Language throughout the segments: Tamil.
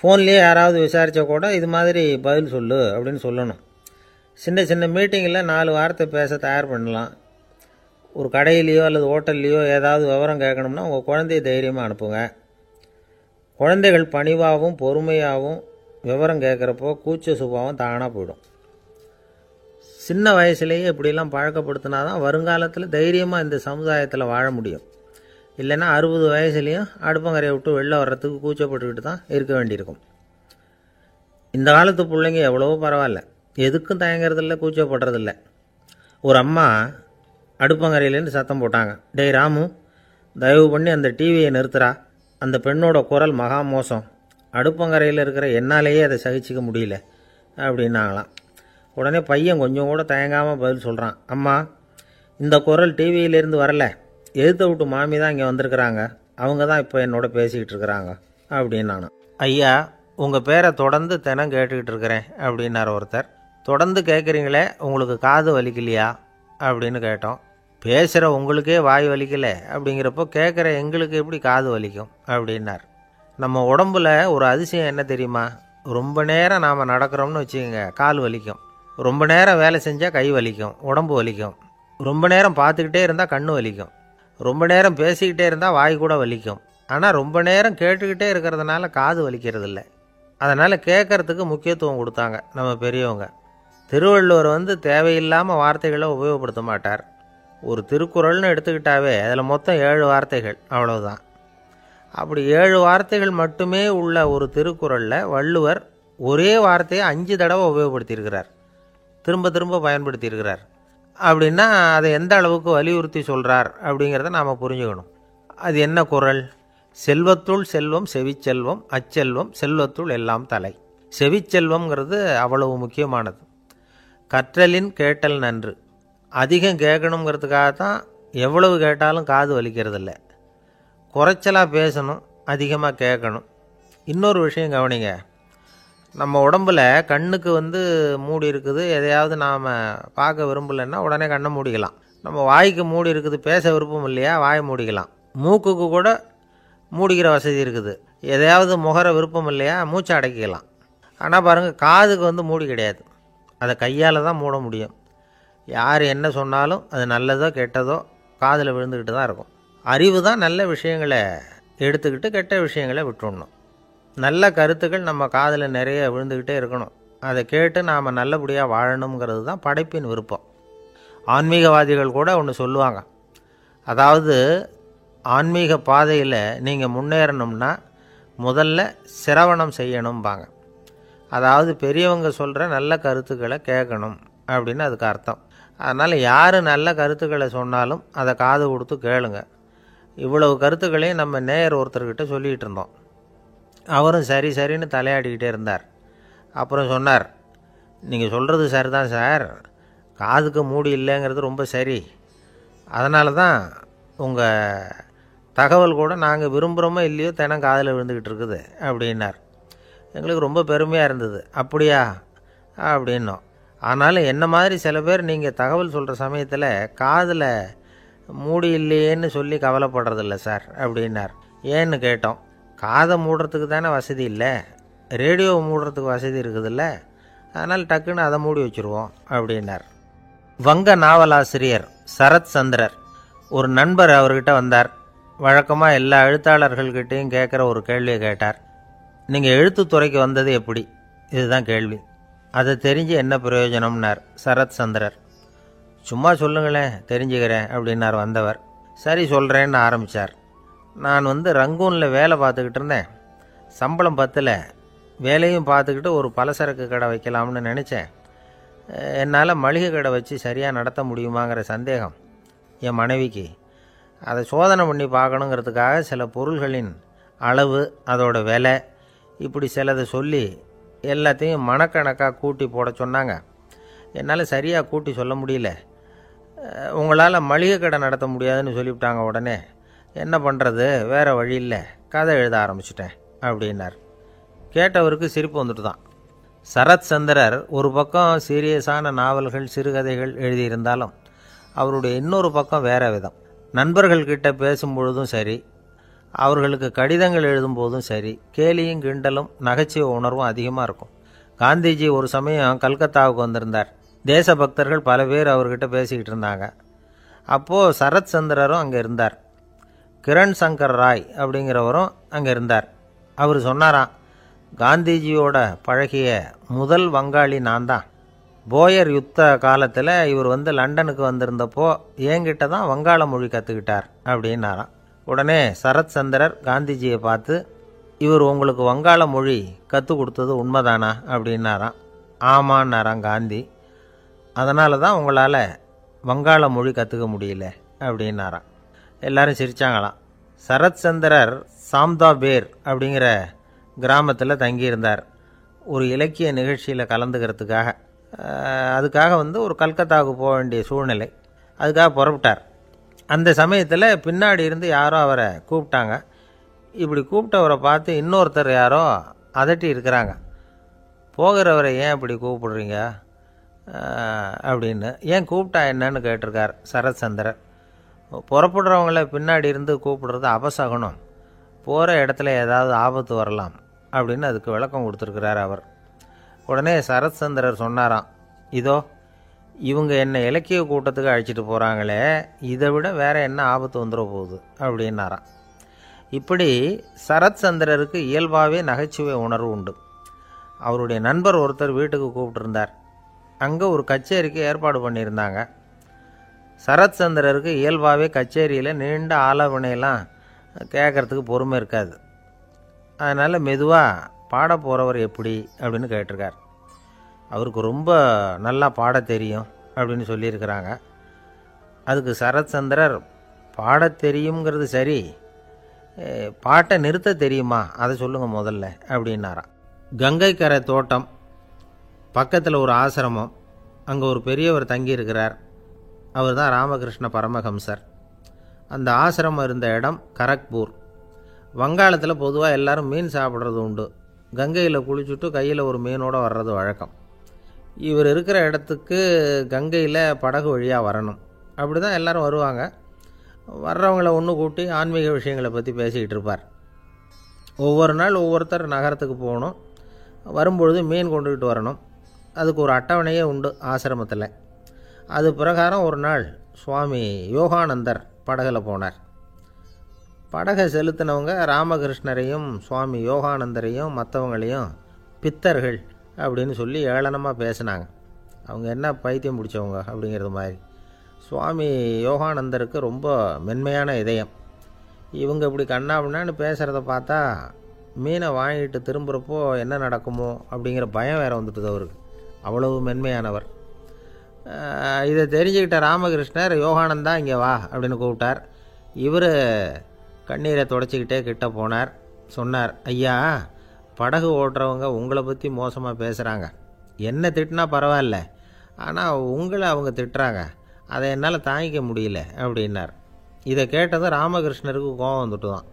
ஃபோன்லேயே யாராவது விசாரித்தா கூட இது மாதிரி பதில் சொல்லு அப்படின்னு சொல்லணும். சின்ன சின்ன மீட்டிங்கில் 4 வார்த்தை பேச தயார் பண்ணலாம். ஒரு கடையிலையோ அல்லது ஹோட்டல்லையோ ஏதாவது விவரம் கேட்கணும்னா உங்கள் குழந்தைய தைரியமாக அனுப்புங்க. குழந்தைகள் பணிவாகவும் பொறுமையாகவும் விவரம் கேட்குறப்போ கூச்ச சுபாவம் தானாக போயிடும். சின்ன வயசுலேயே இப்படிலாம் பழக்கப்படுத்தினா தான் வருங்காலத்தில் தைரியமாக இந்த சமுதாயத்தில் வாழ முடியும். இல்லைன்னா 60 வயசுலேயும் அடுப்பங்கரையை விட்டு வெளில வர்றதுக்கு கூச்சப்பட்டுக்கிட்டு தான் இருக்க வேண்டியிருக்கும். இந்த காலத்து பிள்ளைங்க எவ்வளவோ பரவாயில்ல, எதுக்கும் தயங்குறதில்ல, கூச்சப்படுறதில்ல. ஒரு அம்மா அடுப்பங்கரையிலேருந்து சத்தம் போட்டாங்க, டேய் ராமு, தயவு பண்ணி அந்த டிவியை நிறுத்துறா, அந்த பெண்ணோட குரல் மகா மோசம், அடுப்பங்கரையில் இருக்கிற என்னாலேயே அதை சகிச்சிக்க முடியல அப்படின்னாங்களாம். உடனே பையன் கொஞ்சம் கூட தயங்காமல் பதில் சொல்கிறான், அம்மா, இந்த குரல் டிவியிலேருந்து வரல, எதிர்த்த விட்டு மாமி தான் இங்கே வந்திருக்கிறாங்க, அவங்க தான் இப்போ என்னோட பேசிக்கிட்டு இருக்கிறாங்க அப்படின்னு நான். ஐயா, உங்கள் பேரை தொடர்ந்து தினம் கேட்டுக்கிட்டு இருக்கிறேன் அப்படின்னார் ஒருத்தர். தொடர்ந்து கேட்குறீங்களே, உங்களுக்கு காது வலிக்கலையா அப்படின்னு கேட்டோம். பேசுகிற உங்களுக்கே வாய் வலிக்கலை அப்படிங்கிறப்போ கேட்குற எங்களுக்கு எப்படி காது வலிக்கும் அப்படின்னார். நம்ம உடம்புல ஒரு அதிசயம் என்ன தெரியுமா? ரொம்ப நேரம் நாம் நடக்கிறோம்னு வச்சுக்கோங்க, கால் வலிக்கும். ரொம்ப நேரம் வேலை செஞ்சால் கை வலிக்கும், உடம்பு வலிக்கும். ரொம்ப நேரம் பார்த்துக்கிட்டே இருந்தால் கண்ணு வலிக்கும். ரொம்ப நேரம் பேசிக்கிட்டே இருந்தால் வாய் கூட வலிக்கும். ஆனால் ரொம்ப நேரம் கேட்டுக்கிட்டே இருக்கிறதுனால காது வலிக்கிறது இல்லை. அதனால் கேட்குறதுக்கு முக்கியத்துவம் கொடுத்தாங்க நம்ம பெரியவங்க. திருவள்ளுவர் தேவையில்லாமல் வார்த்தைகளை உபயோகப்படுத்த மாட்டார். ஒரு திருக்குறள்னு எடுத்துக்கிட்டாவே அதில் மொத்தம் 7 வார்த்தைகள், அவ்வளவுதான். அப்படி 7 வார்த்தைகள் மட்டுமே உள்ள ஒரு திருக்குறளில் வள்ளுவர் ஒரே வார்த்தையை 5 தடவை உபயோகப்படுத்தியிருக்கிறார், திரும்ப திரும்ப பயன்படுத்தியிருக்கிறார். அப்படின்னா அதை எந்த அளவுக்கு வலியுறுத்தி சொல்கிறார் அப்படிங்கிறத நாம் புரிஞ்சுக்கணும். அது என்ன குறள்? செல்வத்துள் செல்வம் செவிச்செல்வம், அச்செல்வம் செல்வத்துள் எல்லாம் தலை. செவிச்செல்வம்ங்கிறது அவ்வளவு முக்கியமானது. கற்றலின் கேட்டல் நன்று. அதிகம் கேட்கணுங்கிறதுக்காகத்தான் எவ்வளவு கேட்டாலும் காது வலிக்கிறதில்ல. குறைச்சலாக பேசணும், அதிகமாக கேட்கணும். இன்னொரு விஷயம் கவனிங்க, நம்ம உடம்பில் கண்ணுக்கு மூடி இருக்குது, எதையாவது நாம் பார்க்க விரும்பலைன்னா உடனே கண்ணை மூடிக்கலாம். நம்ம வாய்க்கு மூடி இருக்குது, பேச விருப்பம் இல்லையா, வாயை மூடிக்கலாம். மூக்குக்கு கூட மூடிக்கிற வசதி இருக்குது, எதையாவது முகர விருப்பம் இல்லையா, மூச்சை அடக்கிக்கலாம். ஆனால் பாருங்கள், காதுக்கு மூடி கிடையாது, அதை கையால் தான் மூட முடியும். யார் என்ன சொன்னாலும் அது நல்லதோ கெட்டதோ காதில் விழுந்துக்கிட்டு தான் இருக்கும். அறிவு தான் நல்ல விஷயங்களை எடுத்துக்கிட்டு கெட்ட விஷயங்களை விட்டுடணும். நல்ல கருத்துக்கள் நம்ம காதில் நிறைய விழுந்துக்கிட்டே இருக்கணும். அதை கேட்டு நாம் நல்லபடியாக வாழணுங்கிறது தான் படைப்பின் விருப்பம். ஆன்மீகவாதிகள் கூட ஒன்று சொல்லுவாங்க, அதாவது ஆன்மீக பாதையில் நீங்கள் முன்னேறணும்னா முதல்ல சிரவணம் செய்யணும்பாங்க. அதாவது பெரியவங்க சொல்கிற நல்ல கருத்துக்களை கேட்கணும் அப்படின்னு அதுக்கு அர்த்தம். அதனால் யார் நல்ல கருத்துக்களை சொன்னாலும் அதை காது கொடுத்து கேளுங்க. இவ்வளவு கருத்துக்களையும் நம்ம நேயர் ஒருத்தர்கிட்ட சொல்லிகிட்டு இருந்தோம். அவரும் சரி சரின்னு தலையாடிக்கிட்டே இருந்தார். அப்புறம் சொன்னார், நீங்கள் சொல்கிறது சரிதான் சார், காதுக்கு மூடி இல்லைங்கிறது ரொம்ப சரி, அதனால தான் உங்கள் தகவல் கூட நாங்கள் விரும்புகிறோமோ இல்லையோ தினம் காதில் விழுந்துக்கிட்டு இருக்குது அப்படின்னார். எங்களுக்கு ரொம்ப பெருமையாக இருந்தது. அப்படியா அப்படின்னோம். ஆனாலும் என்ன மாதிரி சில பேர் நீங்கள் தகவல் சொல்கிற சமயத்தில் காதில் மூடி இல்லையேன்னு சொல்லி கவலைப்படுறதில்ல சார் அப்படின்னார். ஏன்னு கேட்டோம். காதை மூடுறதுக்கு தானே வசதி இல்லை, ரேடியோவை மூடுறதுக்கு வசதி இருக்குதுல்ல, அதனால் டக்குன்னு அதை மூடி வச்சுருவோம் அப்படின்னார். வங்க நாவலாசிரியர் சரத் சந்திரர் ஒரு நண்பர் அவர்கிட்ட வந்தார். வழக்கமாக எல்லா எழுத்தாளர்கள்கிட்டையும் கேட்குற ஒரு கேள்வியை கேட்டார். நீங்கள் எழுத்துத்துறைக்கு வந்தது எப்படி? இதுதான் கேள்வி. அதை தெரிஞ்சு என்ன பிரயோஜனம்னார் சரத் சந்திரர். சும்மா சொல்லுங்களேன், தெரிஞ்சுக்கிறேன் அப்படின்னார் வந்தவர். சரி சொல்கிறேன்னு ஆரம்பித்தார். நான் ரங்கூனில் வேலை பார்த்துக்கிட்டு இருந்தேன். சம்பளம் பத்தல, வேலையும் பார்த்துக்கிட்டு ஒரு பலசரக்கு கடை வைக்கலாம்னு நினச்சேன். என்னால் மளிகை கடை வச்சு சரியாக நடத்த முடியுமாங்கிற சந்தேகம் என் மனைவிக்கு. அதை சோதனை பண்ணி பார்க்கணுங்கிறதுக்காக சில பொருள்களின் அளவு, அதோட விலை, இப்படி சிலதை சொல்லி எல்லாத்தையும் மனக்கணக்காக கூட்டி போட சொன்னாங்க. என்னால் சரியாக கூட்டி சொல்ல முடியல. உங்களால் மளிகை கடை நடத்த முடியாதுன்னு சொல்லிவிட்டாங்க. உடனே என்ன பண்ணுறது, வேறு வழி இல்லை, கதை எழுத ஆரம்பிச்சிட்டேன் அப்படின்னார். கேட்டவருக்கு சிரிப்பு வந்துட்டு தான். சரத் சந்திரர் ஒரு பக்கம் சீரியஸான நாவல்கள், சிறுகதைகள் எழுதியிருந்தாலும் அவருடைய இன்னொரு பக்கம் வேறு விதம். நண்பர்கள்கிட்ட பேசும்பொழுதும் சரி, அவர்களுக்கு கடிதங்கள் எழுதும்போதும் சரி, கேலியும் கிண்டலும் நகைச்சுவை உணர்வும் அதிகமாக இருக்கும். காந்திஜி ஒரு சமயம் கல்கத்தாவுக்கு வந்திருந்தார். தேசபக்தர்கள் பல பேர் அவர்கிட்ட பேசிக்கிட்டு இருந்தாங்க. அப்போது சரத் சந்திரரும் அங்கே இருந்தார். கிரண் சங்கர் ராய் அப்படிங்கிறவரும் அங்கே இருந்தார். அவர் சொன்னாராம், காந்திஜியோட பழகிய முதல் வங்காளி நான் தான். போயர் யுத்த காலத்தில் இவர் லண்டனுக்கு வந்திருந்தப்போ என்கிட்ட தான் வங்காள மொழி கற்றுக்கிட்டார் அப்படின்னாராம். உடனே சரத் சந்திரர் காந்திஜியை பார்த்து, இவர் உங்களுக்கு வங்காள மொழி கற்றுக் கொடுத்தது உண்மைதானா அப்படின்னாராம். ஆமான்னாராம் காந்தி. அதனால தான் உங்களால் வங்காள மொழி கற்றுக்க முடியல அப்படின்னாராம். எல்லாரும் சிரித்தாங்களாம். சரத் சந்திரர் சாம்தாபேர் அப்படிங்கிற கிராமத்தில் தங்கியிருந்தார். ஒரு இலக்கிய நிகழ்ச்சியில் கலந்துக்கிறதுக்காக. அதுக்காக ஒரு கல்கத்தாவுக்கு போக வேண்டிய சூழ்நிலை. அதுக்காக புறப்பட்டார். அந்த சமயத்தில் பின்னாடி இருந்து யாரோ அவரை கூப்பிட்டாங்க. இப்படி கூப்பிட்டவரை பார்த்து இன்னொருத்தர் யாரோ அதட்டி இருக்கிறாங்க. போகிறவரை ஏன் இப்படி கூப்பிடுறீங்க அப்படின்னு. ஏன் கூப்பிட்டா என்னன்னு கேட்டிருக்கார் சரத் சந்திரர். புறப்படுறவங்கள பின்னாடி இருந்து கூப்பிடுறது அபசகுனம், போகிற இடத்துல ஏதாவது ஆபத்து வரலாம் அப்படின்னு அதுக்கு விளக்கம் கொடுத்துருக்கிறார் அவர். உடனே சரத் சந்திரர் சொன்னாராம், இதோ இவங்க என்னை இலக்கிய கூட்டத்துக்கு அழைச்சிட்டு போகிறாங்களே, இதை விட வேற என்ன ஆபத்து வந்துட போகுது அப்படின்னாராம். இப்படி சரத் சந்திரருக்கு இயல்பாகவே நகைச்சுவை உணர்வு உண்டு. அவருடைய நண்பர் ஒருத்தர் வீட்டுக்கு கூப்பிட்டுருந்தார். அங்கே ஒரு கச்சேரிக்கு ஏற்பாடு பண்ணியிருந்தாங்க. சரத் சந்திரருக்கு இயல்பாகவே கச்சேரியில் நீண்ட ஆலோசனையெல்லாம் கேட்குறதுக்கு பொறுமை இருக்காது. அதனால் மெதுவாக பாட போகிறவர் எப்படி அப்படின்னு கேட்டிருக்கார். அவருக்கு ரொம்ப நல்லா பாட தெரியும் அப்படின்னு சொல்லியிருக்கிறாங்க. அதுக்கு சரத் சந்திரர், பாட தெரியுங்கிறது சரி, பாட்டை நிறுத்த தெரியுமா அதை சொல்லுங்கள் முதல்ல அப்படின்னாராம். கங்கை கரை தோட்டம் பக்கத்தில் ஒரு ஆசிரமம், அங்கே ஒரு பெரியவர் தங்கியிருக்கிறார். அவர் தான் ராமகிருஷ்ண பரமஹம்சர். அந்த ஆசிரமம் இருந்த இடம் கரக்பூர். வங்காளத்தில் பொதுவாக எல்லாரும் மீன் சாப்பிட்றது உண்டு. கங்கையில் குளிச்சுட்டு கையில் ஒரு மீனோடு வர்றது வழக்கம். இவர் இருக்கிற இடத்துக்கு கங்கையில் படகு வழியாக வரணும். அப்படி தான் எல்லோரும் வருவாங்க. வர்றவங்கள ஒன்று கூட்டி ஆன்மீக விஷயங்களை பற்றி பேசிக்கிட்டு இருப்பார். ஒவ்வொரு நாள் ஒவ்வொருத்தர் நகரத்துக்கு போகணும். வரும்பொழுது மீன் கொண்டுக்கிட்டு வரணும். அதுக்கு ஒரு அட்டவணையே உண்டு ஆசிரமத்தில். அது பிரகாரம் ஒரு நாள் சுவாமி யோகானந்தர் படகில் போனார். படகை செலுத்தினவங்க ராமகிருஷ்ணரையும் சுவாமி யோகானந்தரையும் மற்றவங்களையும் பித்தர்கள் அப்படின்னு சொல்லி ஏளனமாக பேசினாங்க. அவங்க என்ன பைத்தியம் பிடிச்சவங்க அப்படிங்கிறது மாதிரி. சுவாமி யோகானந்தருக்கு ரொம்ப மென்மையான இதயம். இவங்க இப்படி கண்ணாபின்னான்னு பேசுகிறத பார்த்தா மீனை வாங்கிட்டு திரும்புகிறப்போ என்ன நடக்குமோ அப்படிங்கிற பயம் வேறு வந்துட்டுது அவருக்கு. அவ்வளவு மென்மையானவர். இதை தெரிஞ்சுக்கிட்ட ராமகிருஷ்ணர், யோகானந்தா இங்கே வா அப்படின்னு கூப்பிட்டார். இவர் கண்ணீரை தொடச்சிக்கிட்டே கிட்ட போனார். சொன்னார், ஐயா, படகு ஓட்டுறவங்க உங்களை பற்றி மோசமாக பேசுகிறாங்க. என்ன திட்டினா பரவாயில்ல, ஆனால் உங்களை அவங்க திட்டுறாங்க. அதை என்னால் தாங்கிக்க முடியல அப்படின்னார். இதை கேட்டதும் ராமகிருஷ்ணருக்கு கோபம் வந்துட்டு தான்.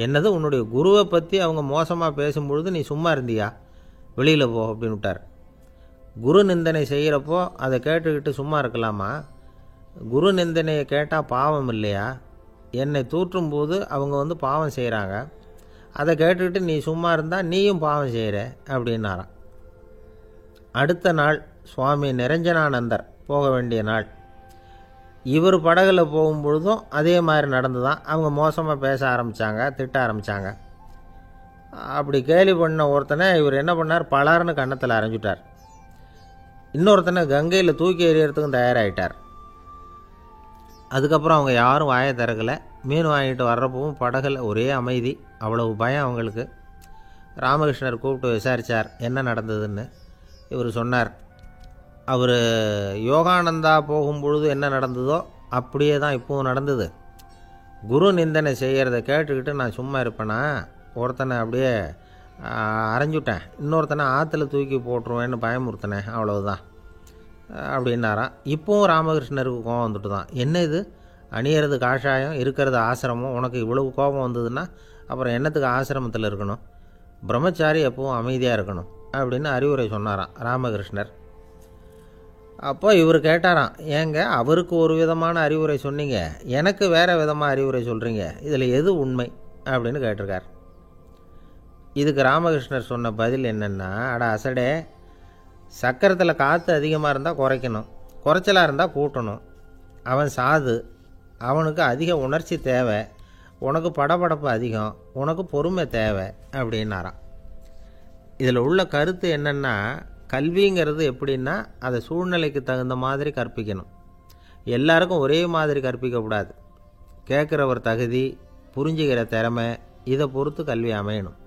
என்னது, உன்னுடைய குருவை பற்றி அவங்க மோசமாக பேசும்பொழுது நீ சும்மா இருந்தியா? வெளியில் போ அப்படின்னு விட்டார். குரு நிந்தனை செய்கிறப்போ அதை கேட்டுக்கிட்டு சும்மா இருக்கலாமா? குரு நிந்தனையை கேட்டால் பாவம் இல்லையா? என்னை தூற்றும் போது அவங்க பாவம் செய்கிறாங்க. அதை கேட்டுக்கிட்டு நீ சும்மா இருந்தால் நீயும் பாவம் செய்கிற அப்படின்னாராம். அடுத்த நாள் சுவாமி நிரஞ்சனானந்தர் போக வேண்டிய நாள். இவர் படகுல போகும்பொழுதும் அதே மாதிரி நடந்து தான். அவங்க மோசமாக பேச ஆரம்பித்தாங்க, திட்ட ஆரம்பித்தாங்க. அப்படி கேலி பண்ண ஒருத்தனை இவர் என்ன பண்ணார், பலார்னு கன்னத்தில் அரைஞ்சிட்டார். இன்னொருத்தனை கங்கையில் தூக்கி எறியறதுக்கும் தயாராகிட்டார். அதுக்கப்புறம் அவங்க யாரும் வாயை திறக்கலை. மீன் வாங்கிட்டு வர்றப்பவும் படகுல ஒரே அமைதி. அவ்வளவு பயம் அவங்களுக்கு. ராமகிருஷ்ணர் கூப்பிட்டு விசாரித்தார் என்ன நடந்ததுன்னு. இவர் சொன்னார், அவர் யோகானந்தா போகும்பொழுது என்ன நடந்ததோ அப்படியே தான் இப்போவும் நடந்தது. குரு நிந்தனை செய்கிறத கேட்டுக்கிட்டு நான் சும்மா இருப்பேனா? ஒருத்தனை அப்படியே அரைஞ்சுட்டேன், இன்னொருத்தனை ஆற்றுல தூக்கி போட்டுருவேன்னு பயமுறுத்தினேன், அவ்வளவுதான் அப்படின்னாராம். இப்போவும் ராமகிருஷ்ணருக்கு கோபம் வந்துட்டு தான். என்ன இது, அணியறது காஷாயம், இருக்கிறது ஆசிரமம், உனக்கு இவ்வளவு கோபம் வந்ததுன்னா அப்புறம் என்னத்துக்கு ஆசிரமத்தில் இருக்கணும்? பிரம்மச்சாரி எப்பவும் அமைதியாக இருக்கணும் அப்படின்னு அறிவுரை சொன்னாராம் ராமகிருஷ்ணர். அப்போ இவர் கேட்டாராம், ஏங்க அவருக்கு ஒரு விதமான அறிவுரை சொன்னீங்க, எனக்கு வேறு விதமாக அறிவுரை சொல்கிறீங்க, இதில் எது உண்மை அப்படின்னு கேட்டிருக்கார். இதுக்கு ராமகிருஷ்ணர் சொன்ன பதில் என்னென்னா, அட அசடே, சக்கரத்தில் காற்று அதிகமாக இருந்தால் குறைக்கணும், குறைச்சலாக இருந்தால் கூட்டணும். அவன் சாது, அவனுக்கு அதிக உணர்ச்சி தேவை, உனக்கு படபடப்பு அதிகம், உனக்கு பொறுமை தேவை அப்படின்னாராம். இதில் உள்ள கருத்து என்னென்னா, கல்விங்கிறது எப்படின்னா அதை சூழ்நிலைக்கு தகுந்த மாதிரி கற்பிக்கணும். எல்லாருக்கும் ஒரே மாதிரி கற்பிக்கக்கூடாது. கேட்குறவர் தகுதி, புரிஞ்சுக்கிற திறமை, இதை பொறுத்து கல்வி அமையணும்.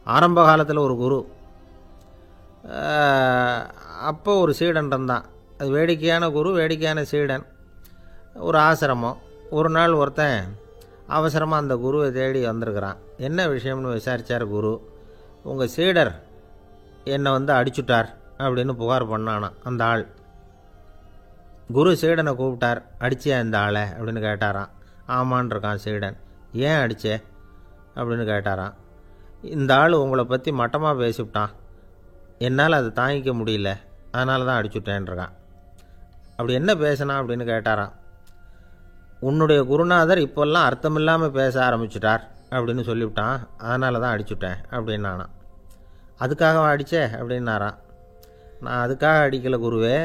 ஆரம்ப காலத்தில் ஒரு குரு, அப்போ ஒரு சீடன் இருந்தான். அது வேடிக்கையான குரு, வேடிக்கையான சீடன். ஒரு ஆசிரமம். ஒரு நாள் ஒருத்தன் அவசரமாக அந்த குருவை தேடி வந்திருக்கிறான். என்ன விஷயம்னு விசாரித்தார் குரு. உங்கள் சீடர் என்னை அடிச்சுட்டார் அப்படின்னு புகார் பண்ணானான் அந்த ஆள். குரு சீடனை கூப்பிட்டார். அடிச்சியா இந்த ஆளை அப்படின்னு கேட்டாரான். ஆமான் இருக்கான் சீடன். ஏன் அடிச்சே அப்படின்னு கேட்டாரான். இந்த ஆள் உங்களை பற்றி மட்டமாக பேசிவிட்டான், என்னால் அதை தாங்கிக்க முடியல, அதனால தான் அடிச்சுட்டேன்ருக்கான். அப்படி என்ன பேசினா அப்படின்னு கேட்டாரான். உன்னுடைய குருநாதர் இப்போல்லாம் அர்த்தமில்லாமல் பேச ஆரம்பிச்சுட்டார் அப்படின்னு சொல்லிவிட்டான், அதனால தான் அடிச்சுட்டேன் அப்படின்னானா. அதுக்காக அடித்தே அப்படின்னாரான். நான் அதுக்காக அடிக்கலை குருவே,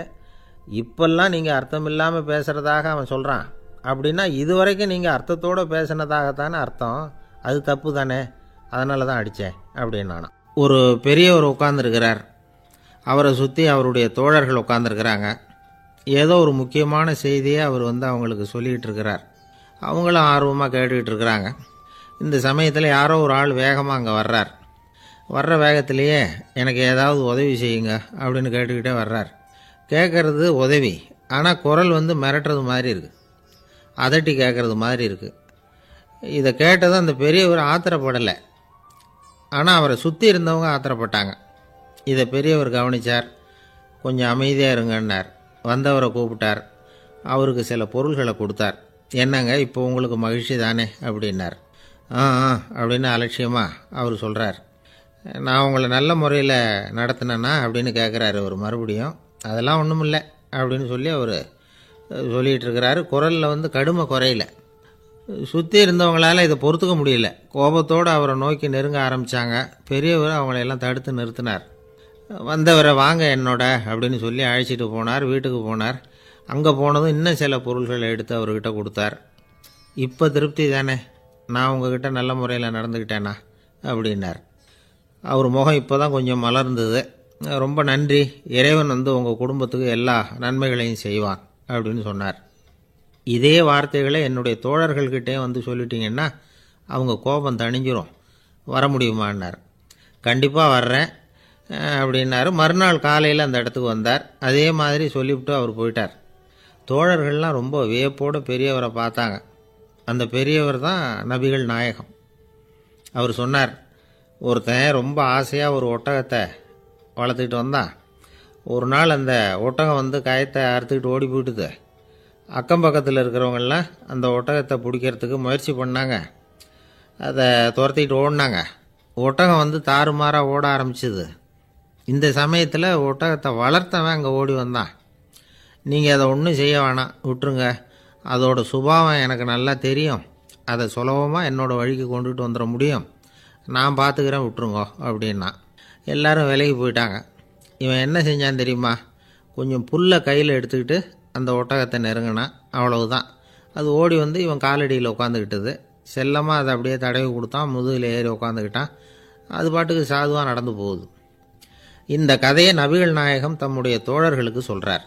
இப்போல்லாம் நீங்கள் அர்த்தமில்லாமல் பேசுகிறதாக அவன் சொல்கிறான், அப்படின்னா இதுவரைக்கும் நீங்கள் அர்த்தத்தோடு பேசினதாகத்தானே அர்த்தம், அது தப்பு தானே, அதனால தான் அடித்தேன் அப்படின்னானா. ஒரு பெரியவர் உட்கார்ந்துருக்கிறார். அவரை சுற்றி அவருடைய தோழர்கள் உட்காந்துருக்கிறாங்க. ஏதோ ஒரு முக்கியமான செய்தியை அவர் அவங்களுக்கு சொல்லிகிட்டு இருக்கிறார். அவங்களும் ஆர்வமாக கேட்டுக்கிட்டு இருக்கிறாங்க. இந்த சமயத்தில் யாரோ ஒரு ஆள் வேகமாக அங்கே வர்றார். வர்ற வேகத்திலேயே எனக்கு ஏதாவது உதவி செய்யுங்க அப்படின்னு கேட்டுக்கிட்டே வர்றார். கேட்குறது உதவி, ஆனால் குரல் மிரட்டுறது மாதிரி இருக்குது, அதட்டி கேட்குறது மாதிரி இருக்குது. இதை கேட்டதும் அந்த பெரியவர் ஆத்திரப்படலை, ஆனால் அவரை சுற்றி இருந்தவங்க ஆத்திரப்பட்டாங்க. இதை பெரியவர் கவனித்தார். கொஞ்சம் அமைதியாக இருங்கன்னார். வந்தவரை கூப்பிட்டார். அவருக்கு சில பொருள்களை கொடுத்தார். என்னங்க இப்போ உங்களுக்கு மகிழ்ச்சி தானே அப்படின்னார். ஆ அப்படின்னு அலட்சியமாக அவர் சொல்கிறார். நான் உங்களை நல்ல முறையில் நடத்தினேன்னா அப்படின்னு கேட்குறாரு அவர் மறுபடியும். அதெல்லாம் ஒன்றும் இல்லை அப்படின்னு சொல்லி அவர் சொல்லிகிட்டு இருக்கிறாரு. குரலில் கடுமை குறையில. சுற்றி இருந்தவங்களால் இதை பொறுத்துக்க முடியல. கோபத்தோடு அவரை நோக்கி நெருங்க ஆரம்பித்தாங்க. பெரியவர் அவங்களையெல்லாம் தடுத்து நிறுத்தினார். வந்தவரை வாங்க என்னோட அப்படின்னு சொல்லி அழைச்சிட்டு போனார். வீட்டுக்கு போனார். அங்கே போனதும் இன்னும் சில பொருள்களை எடுத்து அவர்கிட்ட கொடுத்தார். இப்போ திருப்தி தானே, நான் உங்ககிட்ட நல்ல முறையில் நடந்துக்கிட்டேனா அப்படின்னார். அவர் முகம் இப்போ தான் கொஞ்சம் மலர்ந்தது. ரொம்ப நன்றி, இறைவன் உங்கள் குடும்பத்துக்கு எல்லா நன்மைகளையும் செய்வான் அப்படின்னு சொன்னார். இதே வார்த்தைகளை என்னுடைய தோழர்கள்கிட்டே சொல்லிட்டீங்கன்னா அவங்க கோபம் தணிஞ்சிரும், வர முடியுமான்னார். கண்டிப்பாக வர்றேன் அப்படின்னாரு. மறுநாள் காலையில் அந்த இடத்துக்கு வந்தார். அதே மாதிரி சொல்லிவிட்டு அவர் போயிட்டார். தோழர்கள்லாம் ரொம்ப வியப்போடு பெரியவரை பார்த்தாங்க. அந்த பெரியவர் தான் நபிகள் நாயகம். அவர் சொன்னார், ஒருத்தன் ரொம்ப ஆசையாக ஒரு ஒட்டகத்தை வளர்த்துக்கிட்டு வந்தான். ஒரு நாள் அந்த ஒட்டகம் கயத்தை அறுத்துக்கிட்டு ஓடி போயிட்டுது. அக்கம் பக்கத்தில் இருக்கிறவங்கெல்லாம் அந்த ஒட்டகத்தை பிடிக்கிறதுக்கு முயற்சி பண்ணாங்க. அதை துரத்திக்கிட்டு ஓடினாங்க. ஒட்டகம் தாறுமாறாக ஓட ஆரம்பிச்சிது. இந்த சமயத்தில் ஒட்டகத்தை வளர்த்தவன் அங்கே ஓடி வந்தான். நீங்கள் அதை ஒன்றும் செய்ய வேணாம், விட்டுருங்க, அதோட சுபாவம் எனக்கு நல்லா தெரியும், அதை சுலபமாக என்னோடய வழிக்கு கொண்டுகிட்டு வந்துட முடியும், நான் பார்த்துக்கிறேன், விட்டுருங்கோ அப்படின்னா. எல்லோரும் விலகி போயிட்டாங்க. இவன் என்ன செஞ்சான் தெரியுமா? கொஞ்சம் புல்லை கையில் எடுத்துக்கிட்டு அந்த ஒட்டகத்தை நெருங்கினான், அவ்வளவுதான். அது ஓடி இவன் காலடியில் உட்காந்துக்கிட்டது. செல்லமாக அதை அப்படியே தடவி கொடுத்தான், முதுகில் ஏறி உட்காந்துக்கிட்டான். அது பாட்டுக்கு சாதுவாக நடந்து போகுது. இந்த கதையை நபிகள் நாயகம் தம்முடைய தோழர்களுக்கு சொல்கிறார்.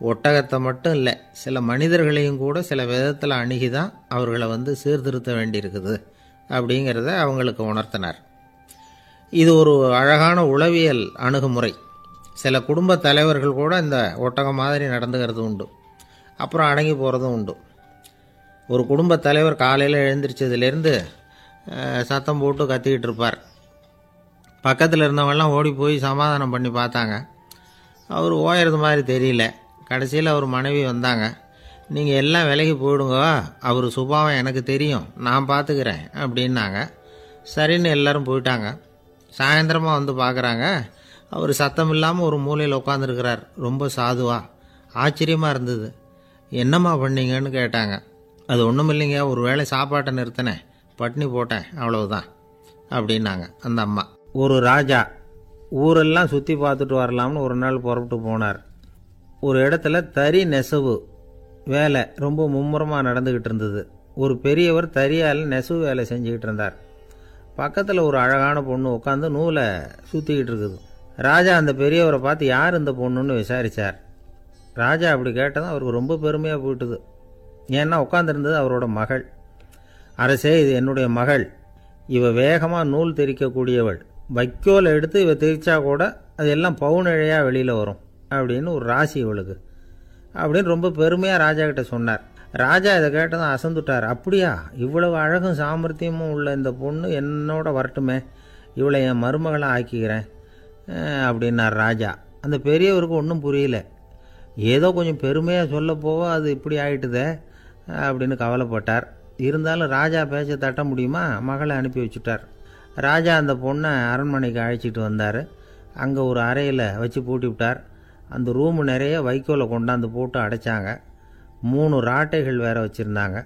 ஒட்டகத்தை மட்டும் இல்லை, சில மனிதர்களையும் கூட சில விதத்தில் அணுகி தான் அவர்களை சீர்திருத்த வேண்டியிருக்குது அப்படிங்கிறத அவங்களுக்கு உணர்த்தினார். இது ஒரு அழகான உளவியல் அணுகுமுறை. சில குடும்ப தலைவர்கள் கூட இந்த ஒட்டகம் மாதிரி நடந்துக்கிறது உண்டு, அப்புறம் அடங்கி போகிறதும் உண்டு. ஒரு குடும்ப தலைவர் காலையில் எழுந்திரிச்சதுலேருந்து சத்தம் போட்டு கத்திக்கிட்டு இருப்பார். பக்கத்தில் இருந்தவங்கெல்லாம் ஓடி போய் சமாதானம் பண்ணி பார்த்தாங்க. அவர் ஓயறது மாதிரி தெரியல. கடைசியில் அவர் மனைவி வந்தாங்க. நீங்கள் எல்லாம் விலகி போயிடுங்க, அவர் சுபாவம் எனக்கு தெரியும், நான் பார்த்துக்கிறேன் அப்படின்னாங்க. சரின்னு எல்லோரும் போயிட்டாங்க. சாயந்தரமாக பார்க்குறாங்க, அவர் சத்தம் இல்லாமல் ஒரு மூலையில் உட்காந்துருக்கிறார், ரொம்ப சாதுவா. ஆச்சரியமாக இருந்தது. என்னம்மா பண்ணீங்கன்னு கேட்டாங்க. அது ஒன்றும் இல்லைங்க, ஒரு வேளை சாப்பாட்டை நிறுத்தினேன், பட்னி போட்டேன் அவ்வளவுதான் அப்படின்னாங்க அந்த அம்மா. ஒரு ராஜா ஊரெல்லாம் சுற்றி பார்த்துட்டு வரலாம்னு ஒரு நாள் புறப்பட்டு போனார். ஒரு இடத்துல தறி நெசவு வேலை ரொம்ப மும்முரமாக நடந்துக்கிட்டு இருந்தது. ஒரு பெரியவர் தறியால் நெசவு வேலை செஞ்சுக்கிட்டு இருந்தார். பக்கத்தில் ஒரு அழகான பொண்ணு உட்காந்து நூலை சுற்றிக்கிட்டு இருக்குது. ராஜா அந்த பெரியவரை பார்த்து யார் இந்த பொண்ணுன்னு விசாரித்தார். ராஜா அப்படி கேட்டதும் அவருக்கு ரொம்ப பெருமையாக போயிட்டுது. ஏன்னா உட்காந்துருந்தது அவரோட மகள். அரசே, இது என்னுடைய மகள். இவ வேகமாக நூல் தெரிக்கக்கூடியவள். வைக்கோலை எடுத்து இவ தெரிச்சா கூட அது எல்லாம் பவுனிழையாக வெளியில் வரும் அப்படின்னு ஒரு ராசி இவளுக்கு அப்படின்னு ரொம்ப பெருமையாக ராஜா கிட்ட சொன்னார். ராஜா இதை கேட்டதும் அசந்துட்டார். அப்படியா, இவ்வளவு அழகும் சாமர்த்தியமும் உள்ள இந்த பொண்ணு என்னோட வரட்டுமே, இவளை என் மருமகளை ஆக்கிக்கிறேன் அப்படின்னார் ராஜா. அந்த பெரியவருக்கு ஒன்றும் புரியல. ஏதோ கொஞ்சம் பெருமையாக சொல்ல போவோ அது இப்படி ஆயிட்டுதே அப்படின்னு கவலைப்பட்டார். இருந்தாலும் ராஜா பேச்ச தட்ட முடியுமா, மகளை அனுப்பி வச்சுட்டார். ராஜா அந்த பொண்ணை அரண்மனைக்கு அழைச்சிட்டு வந்தார். அங்கே ஒரு அறையில் வச்சு பூட்டி விட்டார். அந்த ரூமு நிறைய வைக்கோலை கொண்டாந்து போட்டு அடைச்சாங்க. 3 ராட்டைகள் வேறு வச்சுருந்தாங்க.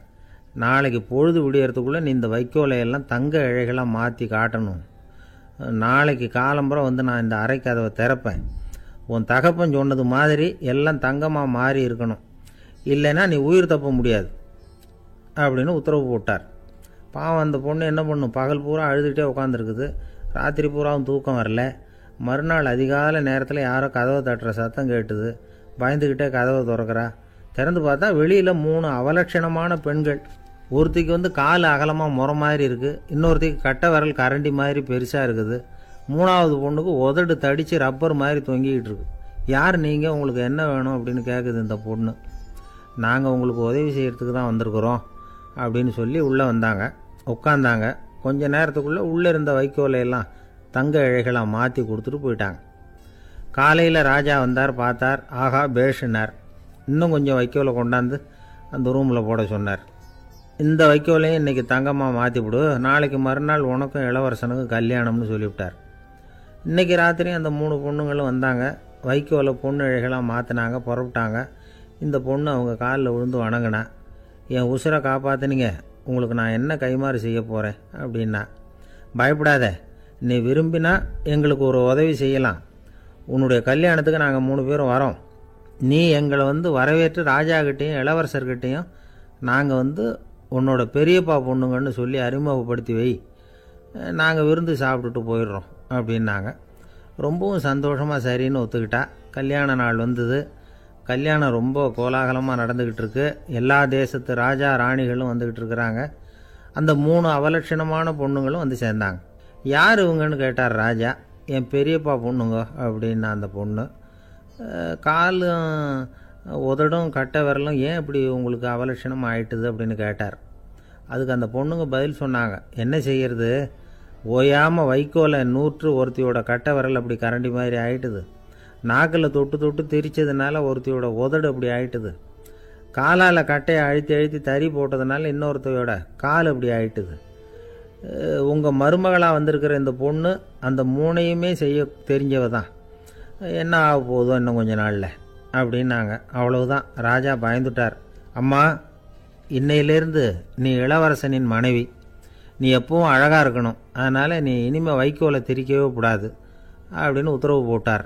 நாளைக்கு பொழுது விடியறதுக்குள்ளே நீ இந்த வைக்கோலையெல்லாம் தங்க இழைகளாக மாற்றி காட்டணும். நாளைக்கு காலம்புறம் வந்து நான் இந்த அறை கதவை திறப்பேன். உன் தகப்பன் சொன்னது மாதிரி எல்லாம் தங்கமாக மாறி இருக்கணும், இல்லைன்னா நீ உயிர் தப்ப முடியாது அப்படின்னு உத்தரவு போட்டார். பாவம் அந்த பொண்ணு என்ன பண்ணும், பகல் பூரா அழுதுகிட்டே உட்காந்துருக்குது. ராத்திரி பூராவும் தூக்கம் வரல. மறுநாள் அதிகாலை நேரத்தில் யாரோ கதவை தட்டுற சத்தம் கேட்டுது. பயந்துக்கிட்டே கதவை திறக்கிறா. திறந்து பார்த்தா வெளியில் 3 அவலட்சணமான பெண்கள். ஒருத்திக்கு வந்து கால் அகலமாக முறை மாதிரி இருக்குது, இன்னொருத்திக்கு கட்டை விரல் கரண்டி மாதிரி பெருசாக இருக்குது, 3ஆவது பொண்ணுக்கு உதடு தடித்து ரப்பர் மாதிரி தொங்கிக்கிட்டு இருக்கு. யார் நீங்கள், உங்களுக்கு என்ன வேணும் அப்படின்னு கேட்குது இந்த பொண்ணு. நாங்கள் உங்களுக்கு உதவி செய்கிறதுக்கு தான் வந்திருக்கிறோம் அப்படின்னு சொல்லி உள்ளே வந்தாங்க. உட்காந்தாங்க. கொஞ்ச நேரத்துக்குள்ளே உள்ளே இருந்த வைக்கோலையெல்லாம் தங்க இழைகளாக மாற்றி கொடுத்துட்டு போயிட்டாங்க. காலையில் ராஜா வந்தார், பார்த்தார். ஆகா பேஷுனார். இன்னும் கொஞ்சம் வைக்கோலை கொண்டாந்து அந்த ரூமில் போட சொன்னார். இந்த வைக்கோலையும் இன்றைக்கி தங்கமாக மாற்றிவிடு, நாளைக்கு மறுநாள் உனக்கும் இளவரசனுக்கும் கல்யாணம்னு சொல்லிவிட்டார். இன்றைக்கி ராத்திரி அந்த 3 பொண்ணுங்களும் வந்தாங்க. வைக்கோலை பொண்ணு இழைகளாக மாற்றினாங்க, புறப்பட்டாங்க. இந்த பொண்ணு அவங்க காலில் விழுந்து வணங்கினா. என் உசுரை காப்பாற்றினீங்க, உங்களுக்கு நான் என்ன கைமாறு செய்ய போகிறேன் அப்படின்னா. பயப்படாத, நீ விரும்பினா எங்களுக்கு ஒரு உதவி செய்யலாம். உன்னுடைய கல்யாணத்துக்கு நாங்கள் 3 பேரும் வரோம். நீ எங்களை வந்து வரவேற்று ராஜாக்கிட்டேயும் இளவரசர்கிட்டையும் நாங்கள் உன்னோட பெரியப்பா பொண்ணுங்கன்னு சொல்லி அறிமுகப்படுத்தி வை, நாங்கள் விருந்து சாப்பிட்டுட்டு போயிடுறோம் அப்படின்னாங்க. ரொம்பவும் சந்தோஷமாக சரின்னு ஒத்துக்கிட்டா. கல்யாண நாள் வந்தது. கல்யாணம் ரொம்ப கோலாகலமாக நடந்துக்கிட்டு இருக்கு. எல்லா தேசத்து ராஜா ராணிகளும் வந்துக்கிட்டு இருக்கிறாங்க. அந்த 3 அவலட்சணமான பொண்ணுங்களும் வந்து சேர்ந்தாங்க. யார் இவங்கன்னு கேட்டார் ராஜா. என் பெரியப்பா பொண்ணுங்க அப்படின்னா அந்த பொண்ணு. காலும் உதடும் கட்டை விரலும் ஏன் இப்படி உங்களுக்கு அவலட்சணம் ஆயிட்டுது அப்படின்னு கேட்டார். அதுக்கு அந்த பொண்ணுங்க பதில் சொன்னாங்க. என்ன செய்யறது, ஓயாமல் வைக்கோலை நூற்று ஒருத்தியோட கட்டை விரல் அப்படி கரண்டி மாதிரி ஆயிட்டுது. நாக்கில் தொட்டு தொட்டு திரிச்சதுனால ஒருத்தியோட உதடு அப்படி ஆயிட்டுது. காலால் கட்டையை அழுத்தி அழுத்தி தறி போட்டதுனால இன்னொருத்தையோட கால் அப்படி ஆயிட்டுது. உங்கள் மருமகளாக வந்திருக்கிற இந்த பொண்ணு அந்த 3ஐயுமே செய்ய தெரிஞ்சவ தான். என்ன ஆக போதும் இன்னும் கொஞ்ச நாளில் அப்படின்னாங்க. அவ்வளவுதான். ராஜா பயந்துட்டார். அம்மா, இன்னையிலேருந்து நீ இளவரசனின் மனைவி. நீ எப்பவும் அழகாக இருக்கணும். அதனால் நீ இனிமேல் வைக்கோலை திரிக்கவே கூடாது அப்படின்னு உத்தரவு போட்டார்.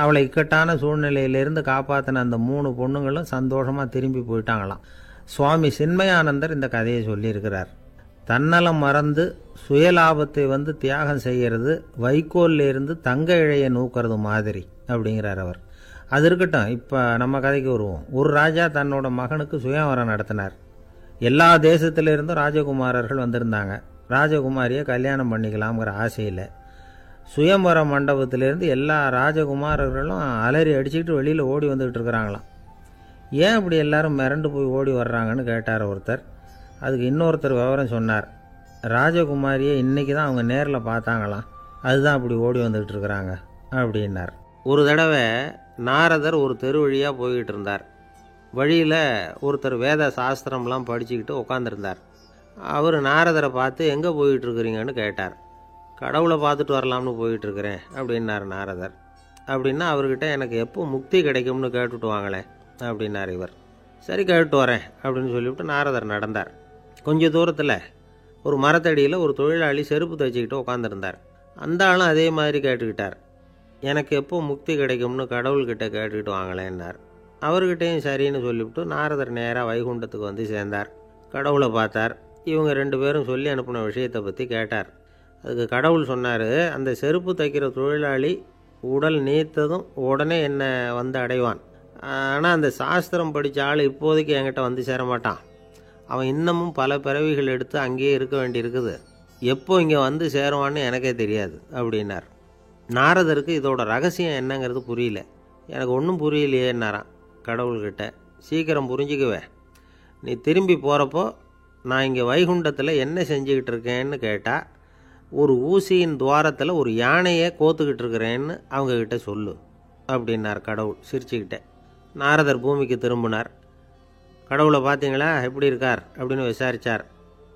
அவளை இக்கட்டான சூழ்நிலையிலிருந்து காப்பாற்றின அந்த 3 பொண்ணுங்களும் சந்தோஷமாக திரும்பி போயிட்டாங்களாம். சுவாமி சின்மயானந்தர் இந்த கதையை சொல்லியிருக்கிறார். தன்னலம் மறந்து சுயலாபத்தை தியாகம் செய்கிறது வைக்கோல்லிருந்து தங்க இழையை நூக்கிறது மாதிரி அப்படிங்கிறார் அவர். அது இருக்கட்டும், இப்போ நம்ம கதைக்கு வருவோம். ஒரு ராஜா தன்னோட மகனுக்கு சுயவரம் நடத்தினார். எல்லா தேசத்திலிருந்தும் ராஜகுமாரர்கள் வந்திருந்தாங்க. ராஜகுமாரியை கல்யாணம் பண்ணிக்கலாம்ங்கிற ஆசையில் சுயம்பர மண்டபத்திலேருந்து எல்லா ராஜகுமாரர்களும் அலறி அடிச்சுக்கிட்டு வெளியில் ஓடி வந்துக்கிட்டு இருக்கிறாங்களாம். ஏன் இப்படி எல்லாரும் மிரண்டு போய் ஓடி வர்றாங்கன்னு கேட்டார் ஒருத்தர். அதுக்கு இன்னொருத்தர் விவரம் சொன்னார். ராஜகுமாரியை இன்றைக்கி தான் அவங்க நேரில் பார்த்தாங்களாம், அதுதான் அப்படி ஓடி வந்துக்கிட்டு இருக்கிறாங்க அப்படின்னார். ஒரு தடவை நாரதர் ஒரு தெரு வழியாக போய்கிட்டு இருந்தார். வழியில் ஒருத்தர் வேத சாஸ்திரம்லாம் படிச்சுக்கிட்டு உட்காந்துருந்தார். அவர் நாரதரை பார்த்து எங்கே போயிட்டுருக்குறீங்கன்னு கேட்டார். கடவுளை பார்த்துட்டு வரலாம்னு போயிட்டுருக்கிறேன் அப்படின்னார் நாரதர். அப்படின்னா அவர்கிட்ட எனக்கு எப்போ முக்தி கிடைக்கும்னு கேட்டுட்டு வாங்களேன் அப்படின்னார் இவர். சரி கேட்டு வரேன் அப்படின்னு சொல்லிவிட்டு நாரதர் நடந்தார். கொஞ்சம் தூரத்தில் ஒரு மரத்தடியில் ஒரு தொழிலாளி செருப்பு தைச்சிக்கிட்டு உட்காந்துருந்தார். அந்த ஆளும் அதே மாதிரி கேட்டுக்கிட்டார். எனக்கு எப்போ முக்தி கிடைக்கும்னு கடவுள்கிட்ட கேட்டுக்கிட்டு வாங்களேன்னார். அவர்கிட்டையும் சரின்னு சொல்லிவிட்டு நாரதர் நேராக வைகுண்டத்துக்கு வந்து சேர்ந்தார். கடவுளை பார்த்தார். இவங்க 2 பேரும் சொல்லி அனுப்பின விஷயத்தை பற்றி கேட்டார். அதுக்கு கடவுள் சொன்னார், அந்த செருப்பு தைக்கிற தொழிலாளி உடல் நீத்ததும் உடனே என்னை வந்து அடைவான். ஆனால் அந்த சாஸ்திரம் படித்த ஆள் இப்போதைக்கு என்கிட்ட வந்து சேரமாட்டான். அவன் இன்னமும் பல பிறவிகள் எடுத்து அங்கேயே இருக்க வேண்டியிருக்குது. எப்போ இங்கே வந்து சேருவான்னு எனக்கே தெரியாது அப்படின்னார். நாரதருக்கு இதோட ரகசியம் என்னங்கிறது புரியல. எனக்கு ஒன்றும் புரியலையேன்னாரான் கடவுள்கிட்ட. சீக்கிரம் புரிஞ்சுக்குவேன். நீ திரும்பி போகிறப்போ நான் இங்கே வைகுண்டத்தில் என்ன செஞ்சுக்கிட்டு இருக்கேன்னு கேட்டால், ஒரு ஊசியின் துவாரத்தில் ஒரு யானையை கோத்துக்கிட்டு இருக்கிறேன்னு அவங்கக்கிட்ட சொல்லு அப்படின்னார் கடவுள் சிரிச்சுக்கிட்டே. நாரதர் பூமிக்கு திரும்பினார். கடவுளை பார்த்தீங்களா, எப்படி இருக்கார் அப்படின்னு விசாரித்தார்.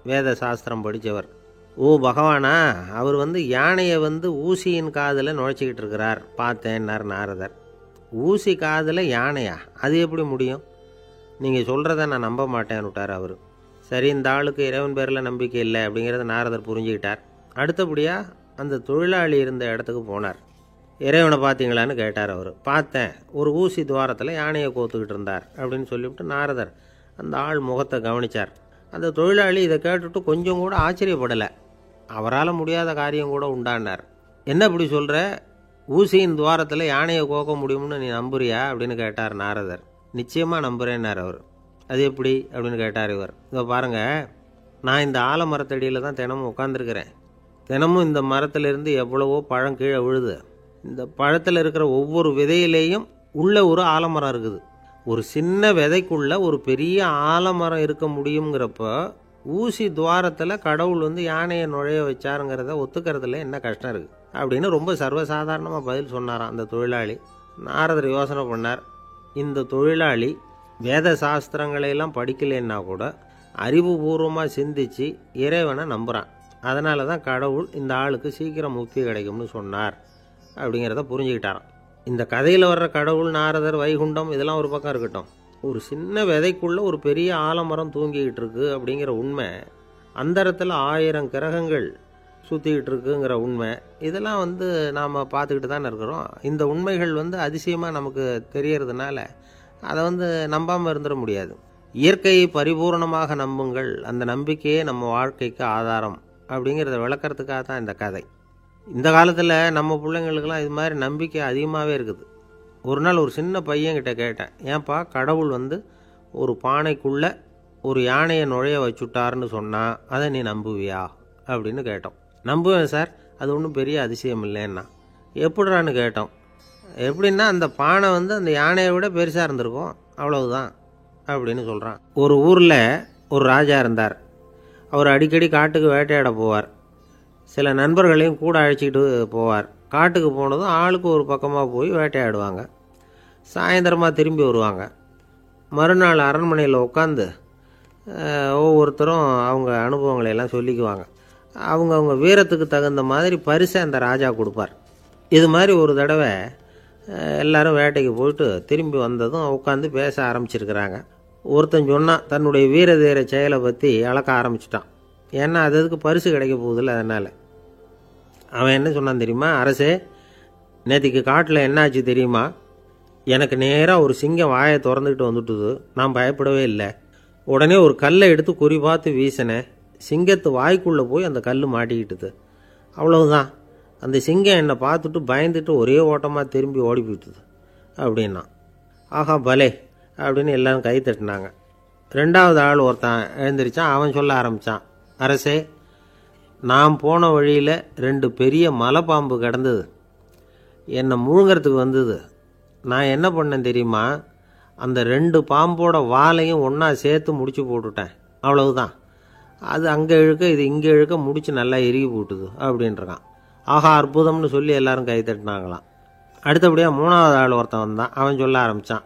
வேத சாஸ்திரம் படித்தவர். ஓ பகவானா, அவர் யானையை ஊசியின் காதில் நுழைச்சிக்கிட்டு இருக்கிறார் பார்த்தேன்னார் நாரதர். ஊசி காதில் யானையா? அது எப்படி முடியும்? நீங்கள் சொல்கிறத நான் நம்ப மாட்டேன்னு விட்டார் அவர். சரி, இந்த ஆளுக்கு இறைவன் பேரில் நம்பிக்கை இல்லை அப்படிங்கிறத நாரதர் புரிஞ்சுக்கிட்டார். அடுத்தபடியாக அந்த தொழிலாளி இருந்த இடத்துக்கு போனார். இறைவனை பார்த்தீங்களான்னு கேட்டார் அவர். பார்த்தேன், ஒரு ஊசி துவாரத்தில் யானையை கோத்துக்கிட்டு இருந்தார் அப்படின்னு சொல்லிவிட்டு நாரதர் அந்த ஆள் முகத்தை கவனித்தார். அந்த தொழிலாளி இதை கேட்டுட்டு கொஞ்சம் கூட ஆச்சரியப்படலை. அவரால் முடியாத காரியம் கூட உண்டானார். என்ன இப்படி சொல்கிற? ஊசியின் துவாரத்தில் யானையை கோக்க முடியும்னு நீ நம்புறியா அப்படின்னு கேட்டார் நாரதர். நிச்சயமாக நம்புகிறேன்னார் அவர். அது எப்படி அப்படின்னு கேட்டார் இவர். இதை பாருங்கள், நான் இந்த ஆலமரத்தடியில் தான் தினமும் உட்காந்துருக்கிறேன். தினமும் இந்த மரத்திலிருந்து எவ்வளவோ பழம் கீழே விழுது. இந்த பழத்தில் இருக்கிற ஒவ்வொரு விதையிலேயும் உள்ள ஒரு ஆலமரம் இருக்குது. ஒரு சின்ன விதைக்குள்ள ஒரு பெரிய ஆலமரம் இருக்க முடியுங்கிறப்ப ஊசி துவாரத்தில் கடவுள் யானையை நுழைய வச்சாருங்கிறத ஒத்துக்கிறதுல என்ன கஷ்டம் இருக்குது அப்படின்னு ரொம்ப சர்வசாதாரணமாக பதில் சொன்னாராம் அந்த தொழிலாளி. நாரதர் யோசனை பண்ணார். இந்த தொழிலாளி வேத சாஸ்திரங்களையெல்லாம் படிக்கலைன்னா கூட அறிவுபூர்வமாக சிந்தித்து இறைவனை நம்புகிறான். அதனால தான் கடவுள் இந்த ஆளுக்கு சீக்கிரம் முக்தி கிடைக்கும்னு சொன்னார் அப்படிங்கிறத புரிஞ்சுக்கிட்டாராம். இந்த கதையில் வர்ற கடவுள், நாரதர், வைகுண்டம் இதெல்லாம் ஒரு பக்கம் இருக்கட்டும், ஒரு சின்ன விதைக்குள்ளே ஒரு பெரிய ஆலமரம் தூங்கிக்கிட்டு இருக்கு அப்படிங்கிற உண்மை, அந்தரத்தில் 1000 கிரகங்கள் சுற்றிக்கிட்டு இருக்குங்கிற உண்மை, இதெல்லாம் நாம் பார்த்துக்கிட்டு தானே இருக்கிறோம். இந்த உண்மைகள் அதிசயமாக நமக்கு தெரியறதுனால அதை நம்பாமல் இருந்துட முடியாது. இயற்கையை பரிபூர்ணமாக நம்புங்கள், அந்த நம்பிக்கையே நம்ம வாழ்க்கைக்கு ஆதாரம் அப்படிங்கிறத விளக்கிறதுக்காக தான் இந்த கதை. இந்த காலத்தில் நம்ம பிள்ளைங்களுக்கெல்லாம் இது மாதிரி நம்பிக்கை அதிகமாகவே இருக்குது. ஒரு நாள் ஒரு சின்ன பையன்கிட்ட கேட்டேன், ஏன்பா கடவுள் ஒரு பானைக்குள்ளே ஒரு யானையை நுழைய வச்சுட்டாருன்னு சொன்னால் அதை நீ நம்புவியா அப்படின்னு கேட்டோம். நம்புவேன் சார், அது ஒன்றும் பெரிய அதிசயம் இல்லைன்னா. எப்படிறான்னு கேட்டோம். எப்படின்னா அந்த பானை அந்த யானையை விட பெருசாக இருந்திருக்கும், அவ்வளவுதான் அப்படின்னு சொல்கிறான். ஒரு ஊரில் ஒரு ராஜா இருந்தார். அவர் அடிக்கடி காட்டுக்கு வேட்டையாட போவார். சில நண்பர்களையும் கூட அழைச்சிக்கிட்டு போவார். காட்டுக்கு போனதும் ஆளுக்கு ஒரு பக்கமாக போய் வேட்டையாடுவாங்க. சாயந்தரமாக திரும்பி வருவாங்க. மறுநாள் அரண்மனையில் உட்காந்து ஒவ்வொருத்தரும் அவங்க அனுபவங்களை எல்லாம் சொல்லிக்குவாங்க. அவங்க வீரத்துக்கு தகுந்த மாதிரி பரிசை அந்த ராஜா கொடுப்பார். இது மாதிரி ஒரு தடவை எல்லாரும் வேட்டைக்கு போயிட்டு திரும்பி வந்ததும் உட்காந்து பேச ஆரம்பிச்சிருக்கிறாங்க. ஒருத்தன் சொன்னான், தன்னுடைய வீர தீர செயலை பற்றி அளக்க ஆரம்பிச்சிட்டான். ஏன்னா அதுக்கு பரிசு கிடைக்க போகுதில்ல, அதனால். அவன் என்ன சொன்னான் தெரியுமா? அரசே, நேற்றுக்கு காட்டில் என்னாச்சு தெரியுமா? எனக்கு நேராக ஒரு சிங்கம் வாயை திறந்துக்கிட்டு வந்துட்டுது. நான் பயப்படவே இல்லை. உடனே ஒரு கல்லை எடுத்து குறி பார்த்து வீசினேன். சிங்கத்து வாய்க்குள்ளே போய் அந்த கல் மாட்டிக்கிட்டுது. அவ்வளவுதான். அந்த சிங்கம் என்னை பார்த்துட்டு பயந்துட்டு ஒரே ஓட்டமாக திரும்பி ஓடி போயிட்டுது அப்படின்னா. ஆஹா பலே அப்படின்னு எல்லாரும் கை தட்டினாங்க. 2வது ஆள் ஒருத்தன் எழுந்திரிச்சான். அவன் சொல்ல ஆரம்பித்தான், அரசே, நான் போன வழியில் 2 பெரிய மலைப்பாம்பு கிடந்தது. என்னை முழுங்கிறதுக்கு வந்தது. நான் என்ன பண்ணேன் தெரியுமா? அந்த 2 பாம்போட வாலையும் ஒன்றா சேர்த்து முடிச்சு போட்டுட்டேன். அவ்வளவுதான். அது அங்கே இழுக்க இது இங்கே இழுக்க முடிச்சு நல்லா இறுகி போட்டுது அப்படின்றான். ஆஹா அற்புதம்னு சொல்லி எல்லாரும் கை தட்டினாங்களாம். அடுத்தபடியாக 3வது ஆள் ஒருத்தன் வந்தான். அவன் சொல்ல ஆரம்பித்தான்,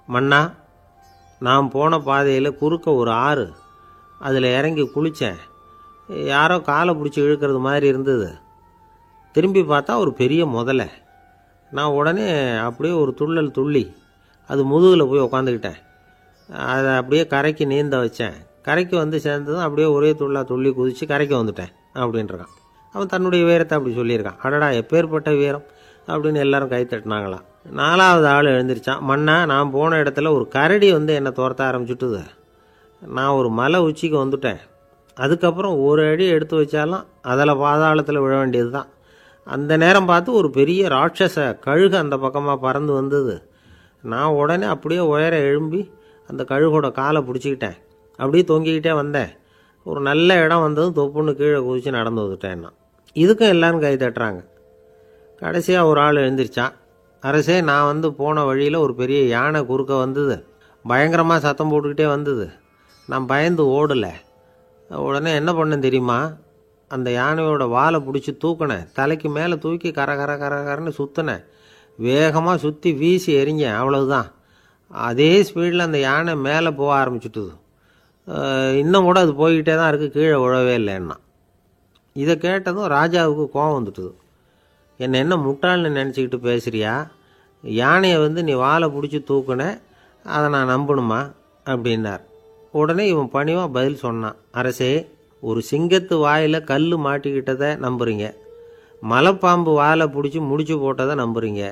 மன்னா, நான் போன பாதையில் குறுக்க ஒரு ஆறு, அதில் இறங்கி குளித்தேன். யாரோ காலை பிடிச்சி இழுக்கிறது மாதிரி இருந்தது. திரும்பி பார்த்தா ஒரு பெரிய முதலை. நான் உடனே அப்படியே ஒரு துள்ளல் துள்ளி அது முதுகில் போய் உக்காந்துக்கிட்டேன். அதை அப்படியே கரைக்கு நீந்த வச்சேன். கரைக்கு வந்து சேர்ந்ததும் அப்படியே ஒரே துள்ளி குதித்து கரைக்கு வந்துட்டேன் அப்படின்றான். அவன் தன்னுடைய வீரத்தை அப்படி சொல்லியிருக்கான். அடடா எப்பேற்பட்ட வீரம் அப்படின்னு எல்லாரும் கை தட்டினாங்களாம். 4வது ஆள் எழுந்திரிச்சான். மண்ணா, நான் போன இடத்துல ஒரு கரடி வந்து என்னை துரத்த ஆரம்பிச்சுட்டுது. நான் ஒரு மலை உச்சிக்கு வந்துட்டேன். அதுக்கப்புறம் ஒரு அடி எடுத்து வச்சாலும் அதில் பாதாளத்தில் விழ வேண்டியது தான். அந்த நேரம் பார்த்து ஒரு பெரிய ராட்சச கழுகு அந்த பக்கமாக பறந்து வந்தது. நான் உடனே அப்படியே உயர எழும்பி அந்த கழுகோட காலை பிடிச்சிக்கிட்டேன். அப்படியே தொங்கிக்கிட்டே வந்தேன். ஒரு நல்ல இடம் வந்ததும் தொப்புன்னு கீழே குதித்து நடந்து வந்துட்டேன்னா. இதுக்கும் எல்லோரும் கை தட்டுறாங்க. கடைசியாக ஒரு ஆள் எழுந்திரிச்சான். அரசே, நான் வந்து போன வழியில் ஒரு பெரிய யானை குறுக்க வந்தது. பயங்கரமாக சத்தம் போட்டுக்கிட்டே வந்தது. நான் பயந்து ஓடலை. உடனே என்ன பண்ணேன் தெரியுமா? அந்த யானையோட வாலை பிடிச்சி தூக்கினேன். தலைக்கு மேலே தூக்கி கரன்னு சுற்றினேன். வேகமாக சுற்றி வீசி எறிஞ்சேன். அவ்வளவுதான். அதே ஸ்பீடில் அந்த யானை மேலே போக ஆரம்பிச்சுட்டுது. இன்னும் கூட அது போய்கிட்டே தான் இருக்குது, கீழே விழவே இல்லைன்னா. இதை கேட்டதும் ராஜாவுக்கு கோபம் வந்துட்டுது. என்னை என்ன முட்டாள்னு நினச்சிக்கிட்டு பேசுகிறியா? யானையை வந்து நீ வாலை பிடிச்சி தூக்குன, அதை நான் நம்பணுமா அப்படின்னார். உடனே இவன் பணிவாக பதில் சொன்னான். அரசே, ஒரு சிங்கத்து வாயில் கல் மாட்டிக்கிட்டதை நம்புறீங்க, மலைப்பாம்பு வாலை பிடிச்சி முடிச்சு போட்டதை நம்புறீங்க,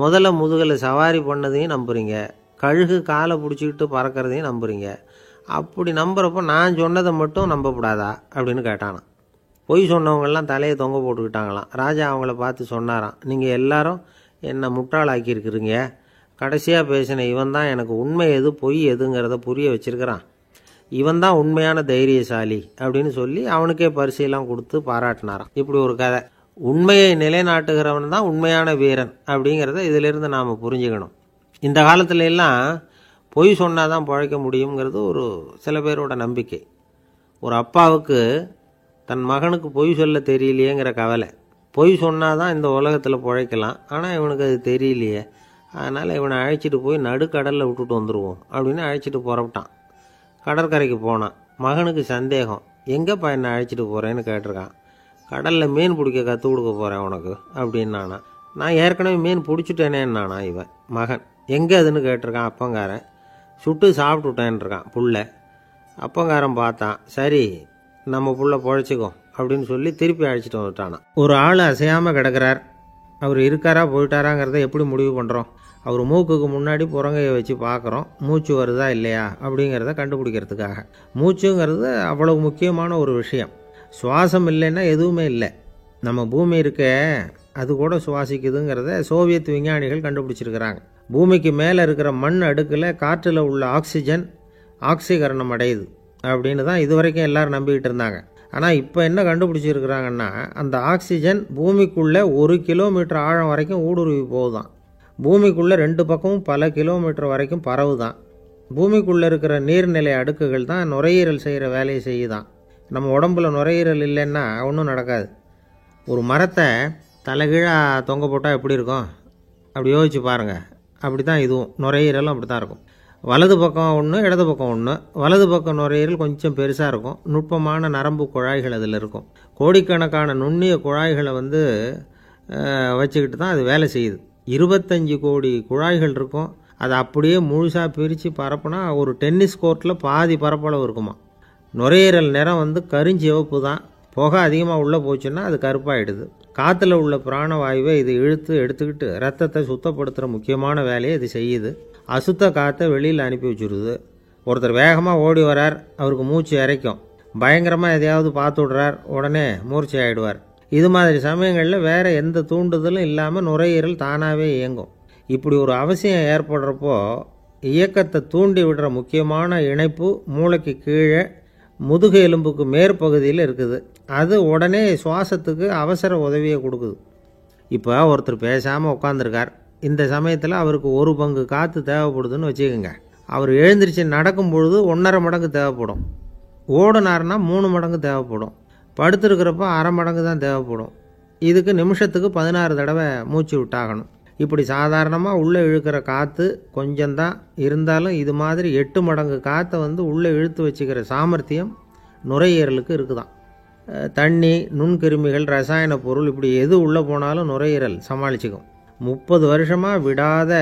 முதல்ல முதுகில் சவாரி பண்ணதையும் நம்புறீங்க, கழுகு காலை பிடிச்சிக்கிட்டு பறக்கிறதையும் நம்புறீங்க. அப்படி நம்புறப்போ நான் சொன்னதை மட்டும் நம்பக்கூடாதா அப்படின்னு கேட்டானான். பொய் சொன்னவங்கெல்லாம் தலையை தொங்க போட்டுக்கிட்டாங்களாம். ராஜா அவங்கள பார்த்து சொன்னாராம், நீங்கள் எல்லாரும் என்னை முட்டாளாக்கியிருக்கிறீங்க. கடைசியாக பேசின இவன் தான் எனக்கு உண்மை எது பொய் எதுங்கிறத புரிய வச்சிருக்கிறான். இவன் தான் உண்மையான தைரியசாலி அப்படின்னு சொல்லி அவனுக்கே பரிசையெல்லாம் கொடுத்து பாராட்டினாராம். இப்படி ஒரு கதை. உண்மையை நிலைநாட்டுகிறவன் தான் உண்மையான வீரன் அப்படிங்கிறத இதிலிருந்து நாம் புரிஞ்சுக்கணும். இந்த காலத்துல எல்லாம் பொய் சொன்னால் தான் பிழைக்க முடியுங்கிறது ஒரு சில பேரோட நம்பிக்கை. ஒரு அப்பாவுக்கு தன் மகனுக்கு பொய் சொல்ல தெரியலையேங்கிற கவலை. பொய் சொன்னால் தான் இந்த உலகத்தில் பிழைக்கலாம், ஆனால் இவனுக்கு அது தெரியலையே, அதனால் இவனை அழைச்சிட்டு போய் நடுக்கடலில் விட்டுட்டு வந்துடுவோம் அப்படின்னு அழைச்சிட்டு புறப்பட்டான். கடற்கரைக்கு போனான். மகனுக்கு சந்தேகம். எங்கேப்பா என்னை அழைச்சிட்டு போகிறேன்னு கேட்டிருக்கான். கடலில் மீன் பிடிக்க கற்றுக் கொடுக்க போகிறேன் உனக்கு அப்படின்னானா. நான் ஏற்கனவே மீன் பிடிச்சிட்டேனேன்னானா இவன் மகன். எங்கே அதுன்னு கேட்டிருக்கான். அப்பங்காரன். சுட்டு சாப்பிட்டுட்டேன்ருக்கான் புள்ள. அப்பங்காரன் பார்த்தான். சரி, நம்ம புள்ள பொழைச்சிக்கும் அப்படின்னு சொல்லி திருப்பி அழைச்சிட்டு வந்துட்டானா. ஒரு ஆள் அசையாமல் கிடக்கிறார். அவர் இருக்காரா போயிட்டாராங்கிறத எப்படி முடிவு பண்ணுறோம்? அவர் மூக்குக்கு முன்னாடி புறங்கையை வச்சு பார்க்குறோம், மூச்சு வருதா இல்லையா அப்படிங்கிறத கண்டுபிடிக்கிறதுக்காக. மூச்சுங்கிறது அவ்வளவு முக்கியமான ஒரு விஷயம். சுவாசம் இல்லைன்னா எதுவுமே இல்லை. நம்ம பூமி இருக்க அது கூட சுவாசிக்குதுங்கிறத சோவியத் விஞ்ஞானிகள் கண்டுபிடிச்சிருக்கிறாங்க. பூமிக்கு மேலே இருக்கிற மண் அடுக்கில் காற்றில் உள்ள ஆக்சிஜன் ஆக்சிகரணம் அடையுது அப்படின்னு தான் இதுவரைக்கும் எல்லோரும் நம்பிக்கிட்டு இருந்தாங்க. ஆனால் இப்போ என்ன கண்டுபிடிச்சிருக்கிறாங்கன்னா, அந்த ஆக்சிஜன் பூமிக்குள்ளே 1 கிலோமீட்டர் ஆழம் வரைக்கும் ஊடுருவி போகுதான். பூமிக்குள்ளே 2 பக்கமும் பல கிலோமீட்டர் வரைக்கும் பரவுதான். பூமிக்குள்ளே இருக்கிற நீர்நிலை அடுக்குகள் தான் நுரையீரல் செய்கிற வேலையை செய்யுதான். நம்ம உடம்புல நுரையீரல் இல்லைன்னா ஒன்றும் நடக்காது. ஒரு மரத்தை தலைகீழாக தொங்க போட்டால் எப்படி இருக்கும்? அப்படி யோசிச்சு பாருங்கள். அப்படி தான் இதுவும், நுரையீரலும் அப்படி தான் இருக்கும். வலது பக்கம் ஒன்று, இடது பக்கம் ஒன்று. வலது பக்கம் நுரையீரல் கொஞ்சம் பெருசாக இருக்கும். நுட்பமான நரம்பு குழாய்கள் அதில் இருக்கும். கோடிக்கணக்கான நுண்ணிய குழாய்களை வச்சுக்கிட்டு தான் அது வேலை செய்யுது. 25 கோடி குழாய்கள் இருக்கும். அதை அப்படியே முழுசாக பிரித்து பரப்புனா ஒரு டென்னிஸ் கோர்ட்டில் பாதி பரப்பளவு இருக்குமா. நுரையீரல் நிறம் கருஞ்சிவப்பு தான். புகை அதிகமாக உள்ளே போச்சுன்னா அது கருப்பாயிடுது. காற்றுல உள்ள பிராணவாயுவை இது இழுத்து எடுத்துக்கிட்டு ரத்தத்தை சுத்தப்படுத்துகிற முக்கியமான வேலையை இது செய்யுது. அசுத்த காற்றை வெளியில் அனுப்பி வச்சுருது. ஒருத்தர் வேகமாக ஓடி வரார், அவருக்கு மூச்சு இறைக்கும். பயங்கரமாக எதையாவது பார்த்து விடுறார், உடனே மூர்ச்சி ஆகிடுவார். இது மாதிரி சமயங்களில் வேறு எந்த தூண்டுதலும் இல்லாமல் நுரையீரல் தானாகவே இயங்கும். இப்படி ஒரு அவசியம் ஏற்படுறப்போ இயக்கத்தை தூண்டி விடுற முக்கியமான இணைப்பு மூளைக்கு கீழே முதுகு எலும்புக்கு மேற்பகுதியில் இருக்குது. அது உடனே சுவாசத்துக்கு அவசர உதவியை கொடுக்குது. இப்போ ஒருத்தர் பேசாமல் உட்காந்துருக்கார். இந்த சமயத்தில் அவருக்கு 1 பங்கு காற்று தேவைப்படுதுன்னு வச்சுக்கோங்க. அவர் எழுந்திரிச்சு நடக்கும் பொழுது 1.5 மடங்கு தேவைப்படும். ஓடினார்னா 3 மடங்கு தேவைப்படும். படுத்துருக்கிறப்ப 1/2 மடங்கு தான் தேவைப்படும். இதுக்கு நிமிஷத்துக்கு 16 தடவை மூச்சு விட்டாகணும். இப்படி சாதாரணமாக உள்ளே இழுக்கிற காற்று கொஞ்சம்தான் இருந்தாலும் இது மாதிரி 8 மடங்கு காற்றை உள்ளே இழுத்து வச்சுக்கிற சாமர்த்தியம் நுரையீரலுக்கு இருக்குதான். தண்ணி, நுண்கிருமிகள், ரசாயன பொருள் இப்படி எது உள்ளே போனாலும் நுரையீரல் சமாளிச்சுக்கும். 30 வருஷமாக விடாத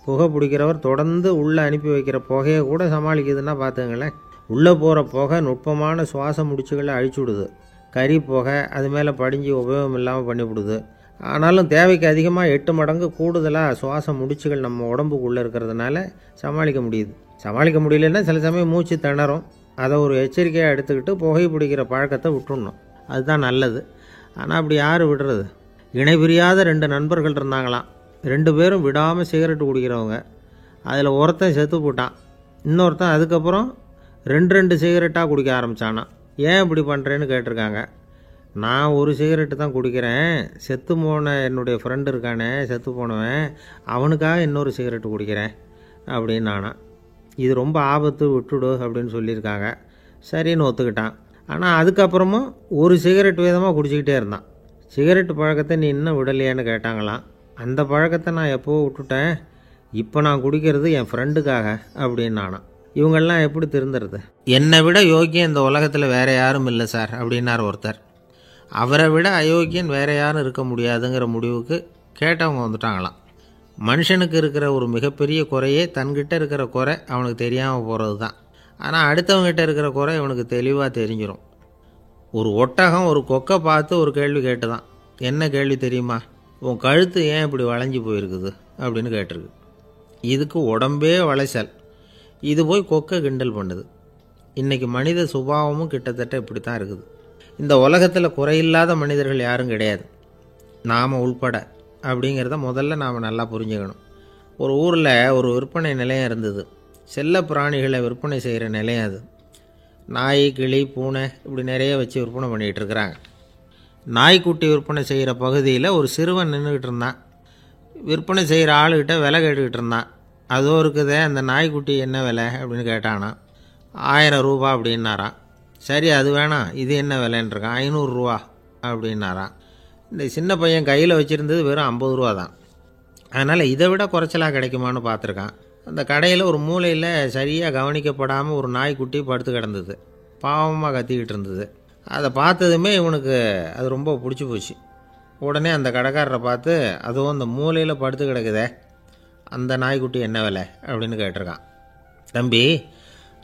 புகை பிடிக்கிறவர் தொடர்ந்து உள்ளே அனுப்பி வைக்கிற புகையை கூட சமாளிக்குதுன்னா பார்த்துங்களேன். உள்ளே போகிற புகை நுட்பமான சுவாச முடிச்சுகளை அழிச்சு விடுது. கறி புகை அது மேலே படிஞ்சு உபயோகம் இல்லாமல் பண்ணிவிடுது. ஆனாலும் தேவைக்கு அதிகமாக 8 மடங்கு கூடுதலாக சுவாச முடிச்சுகள் நம்ம உடம்புக்குள்ளே இருக்கிறதுனால சமாளிக்க முடியுது. சமாளிக்க முடியலன்னா சில சமயம் மூச்சு திணறும். அதை ஒரு எச்சரிக்கையாக எடுத்துக்கிட்டு புகை பிடிக்கிற பழக்கத்தை விட்டுடணும். அதுதான் நல்லது. ஆனால் அப்படி யார் விடுறது? இணை பிரியாத 2 நண்பர்கள் இருந்தாங்களாம். 2 பேரும் விடாமல் சிகரெட்டு குடிக்கிறவங்க. அதில் ஒருத்தன் செத்து போட்டான். இன்னொருத்தன் அதுக்கப்புறம் 2 சிகரெட்டாக குடிக்க ஆரம்பித்தானான். ஏன் இப்படி பண்ணுறேன்னு கேட்டிருக்காங்க. நான் ஒரு சிகரெட்டு தான் குடிக்கிறேன், செத்து போன என்னுடைய ஃப்ரெண்டு இருக்கானே செத்து போனவன், அவனுக்காக இன்னொரு சிகரெட்டு குடிக்கிறேன் அப்படின்னு நானான். இது ரொம்ப ஆபத்து, விட்டுடு அப்படின்னு சொல்லியிருக்காங்க. சரின்னு ஒத்துக்கிட்டான். ஆனால் அதுக்கப்புறமும் ஒரு சிகரெட் வீதமாக குடிச்சிக்கிட்டே இருந்தான். சிகரெட்டு பழக்கத்தை நீ இன்னும் விடலையான்னு கேட்டாங்களாம். அந்த பழக்கத்தை நான் எப்போவோ விட்டுட்டேன், இப்போ நான் குடிக்கிறது என் ஃப்ரெண்டுக்காக அப்படின்னு நானான். இவங்கெல்லாம் எப்படி திருந்துறது? என்னை விட யோக்கியம் இந்த உலகத்தில் வேறு யாரும் இல்லை சார் அப்படின்னார் ஒருத்தர். அவரை விட அயோக்கியன் வேறு யாரும் இருக்க முடியாதுங்கிற முடிவுக்கு கேட்டவங்க வந்துட்டாங்களாம். மனுஷனுக்கு இருக்கிற ஒரு மிகப்பெரிய குறையே தன்கிட்ட இருக்கிற குறை அவனுக்கு தெரியாமல் போகிறது தான். ஆனால் அடுத்தவங்ககிட்ட இருக்கிற குறை இவனுக்கு தெளிவாக தெரிஞ்சிடும். ஒரு ஒட்டகம் ஒரு கொக்கை பார்த்து ஒரு கேள்வி கேட்டுதான். என்ன கேள்வி தெரியுமா? உன் கழுத்து ஏன் இப்படி வளைஞ்சி போயிருக்குது அப்படின்னு கேட்டிருக்கு. இதுக்கு உடம்பே வளைச்சல். இது போய் கொக்கை கிண்டல் பண்ணுது. இன்றைக்கி மனித சுபாவமும் கிட்டத்தட்ட இப்படி தான் இருக்குது. இந்த உலகத்தில் குறையில்லாத மனிதர்கள் யாரும் கிடையாது, நாம் உள்பட. அப்படிங்கிறத முதல்ல நாம் நல்லா புரிஞ்சுக்கணும். ஒரு ஊரில் ஒரு விற்பனை நிலையம் இருந்தது. செல்ல பிராணிகளை விற்பனை செய்கிற நிலையம் அது. நாய், கிளி, பூனை இப்படி நிறைய வச்சு விற்பனை பண்ணிகிட்டு இருக்கிறாங்க. நாய்க்குட்டி விற்பனை செய்கிற பகுதியில் ஒரு சிறுவன் நின்றுக்கிட்டு இருந்தான். விற்பனை செய்கிற ஆளுகிட்ட விலை கேட்டுக்கிட்டு இருந்தான். அதோ இருக்குதே அந்த நாய்க்குட்டி என்ன விலை அப்படின்னு கேட்டானா. 1000 ரூபா அப்படின்னாரான். சரி அது வேணாம், இது என்ன விலைன்றிருக்கான். 500 ரூபா அப்படின்னாரான். இந்த சின்ன பையன் கையில் வச்சுருந்தது வெறும் 50 ரூபா தான். அதனால் இதை விட குறைச்சலாக கிடைக்குமான்னு பார்த்துருக்கான். அந்த கடையில் ஒரு மூலையில் சரியாக கவனிக்கப்படாமல் ஒரு நாய்க்குட்டி படுத்து கிடந்தது. பாவமாக கத்திக்கிட்டு இருந்தது. அதை பார்த்ததுமே இவனுக்கு அது ரொம்ப பிடிச்சி போச்சு. உடனே அந்த கடைக்காரரை பார்த்து, அதுவும் அந்த மூலையில் படுத்து கிடக்குதே அந்த நாய்க்குட்டி என்ன விலை அப்படின்னு கேட்டிருக்கான். தம்பி,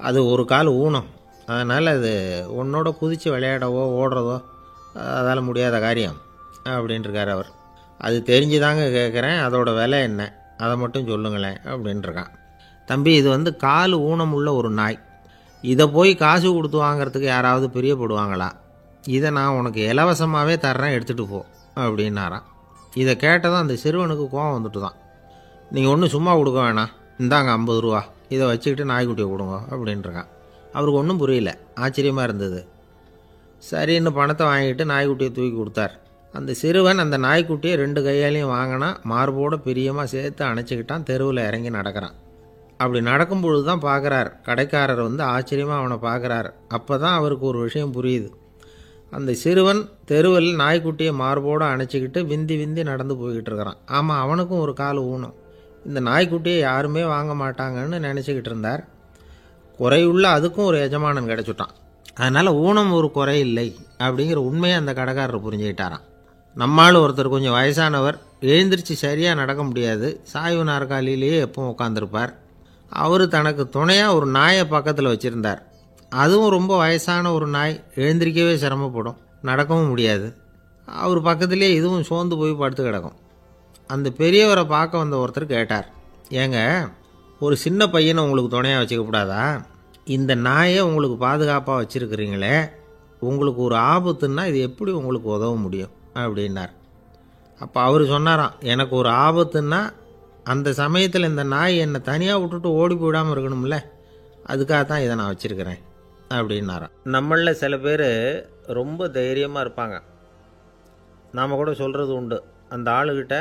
அது ஒரு கால் ஊனம், அதனால் அது உன்னோட குதித்து விளையாடவோ ஓடுறதோ அதால் முடியாத காரியம் அப்படின்ட்டுருக்கார் அவர். அது தெரிஞ்சுதாங்க கேட்குறேன், அதோட விலை என்ன அதை மட்டும் சொல்லுங்களேன் அப்படின்ட்டுருக்கான். தம்பி, இது கால் ஊனம் உள்ள ஒரு நாய். இதை போய் காசு கொடுத்து வாங்கிறதுக்கு யாராவது பிரியப்படுவாங்களா? இதை நான் உனக்கு இலவசமாகவே தர்றேன், எடுத்துகிட்டு போ அப்படின்னாரான். இதை கேட்டதும் அந்த சிறுவனுக்கு கோவம் வந்துட்டு தான். நீங்கள் ஒன்றும் சும்மா கொடுக்க வேணாம், இந்தாங்க 50 ரூபா, இதை வச்சுக்கிட்டு நாய்க்குட்டியை கொடுங்க அப்படின்ட்டுருக்கான். அவருக்கு ஒன்றும் புரியல, ஆச்சரியமாக இருந்தது. சரின்னு பணத்தை வாங்கிட்டு நாய்க்குட்டியை தூக்கி கொடுத்தார். அந்த சிறுவன் அந்த நாய்க்குட்டியை 2 கையாலையும் வாங்கினா, மார்போடு பிரியமாக சேர்த்து அணைச்சிக்கிட்டான். தெருவில் இறங்கி நடக்கிறான். அப்படி நடக்கும்பொழுது தான் பார்க்குறார், கடைக்காரர் ஆச்சரியமாக அவனை பார்க்குறார். அப்போ தான் அவருக்கு ஒரு விஷயம் புரியுது. அந்த சிறுவன் தெருவில் நாய்க்குட்டியை மார்போடு அணைச்சிக்கிட்டு விந்தி விந்தி நடந்து போய்கிட்டு இருக்கிறான். ஆமாம், அவனுக்கும் ஒரு கால் ஊனம். இந்த நாய்க்குட்டியை யாருமே வாங்க மாட்டாங்கன்னு நினச்சிக்கிட்டு இருந்தார். குறையுள்ள அதுக்கும் ஒரு எஜமானன் கிடச்சிட்டான். அதனால் ஊனம் ஒரு குறை இல்லை அப்படிங்கிற உண்மையை அந்த கடைக்காரர் புரிஞ்சுக்கிட்டாரான். நம்மால் ஒருத்தர் கொஞ்சம் வயசானவர், எழுந்திரிச்சு சரியாக நடக்க முடியாது, சாய்வு நாற்காலியிலேயே எப்பவும் உட்காந்துருப்பார். அவர் தனக்கு துணையாக ஒரு நாயை பக்கத்தில் வச்சுருந்தார். அதுவும் ரொம்ப வயசான ஒரு நாய், எழுந்திரிக்கவே சிரமப்படும், நடக்கவும் முடியாது. அவர் பக்கத்துலேயே இதுவும் சோர்ந்து போய் படுத்து கிடக்கும். அந்த பெரியவரை பார்க்க வந்த ஒருத்தர் கேட்டார், ஏங்க, ஒரு சின்ன பையனை உங்களுக்கு துணையாக வச்சுக்கப்படாதா? இந்த நாயை உங்களுக்கு பாதுகாப்பாக வச்சுருக்கிறீங்களே, உங்களுக்கு ஒரு ஆபத்துன்னா இது எப்படி உங்களுக்கு உதவ முடியும் அப்படின்னார். அப்போ அவர் சொன்னாராம், எனக்கு ஒரு ஆபத்துன்னா அந்த சமயத்தில் இந்த நாய் என்னை தனியாக விட்டுட்டு ஓடி போயிடாமல் இருக்கணும்ல, அதுக்காக தான் இதை நான் வச்சுருக்கிறேன் அப்படின்னாராம். நம்மளில் சில பேர் ரொம்ப தைரியமாக இருப்பாங்க. நாம் கூட சொல்கிறது உண்டு, அந்த ஆளுகிட்ட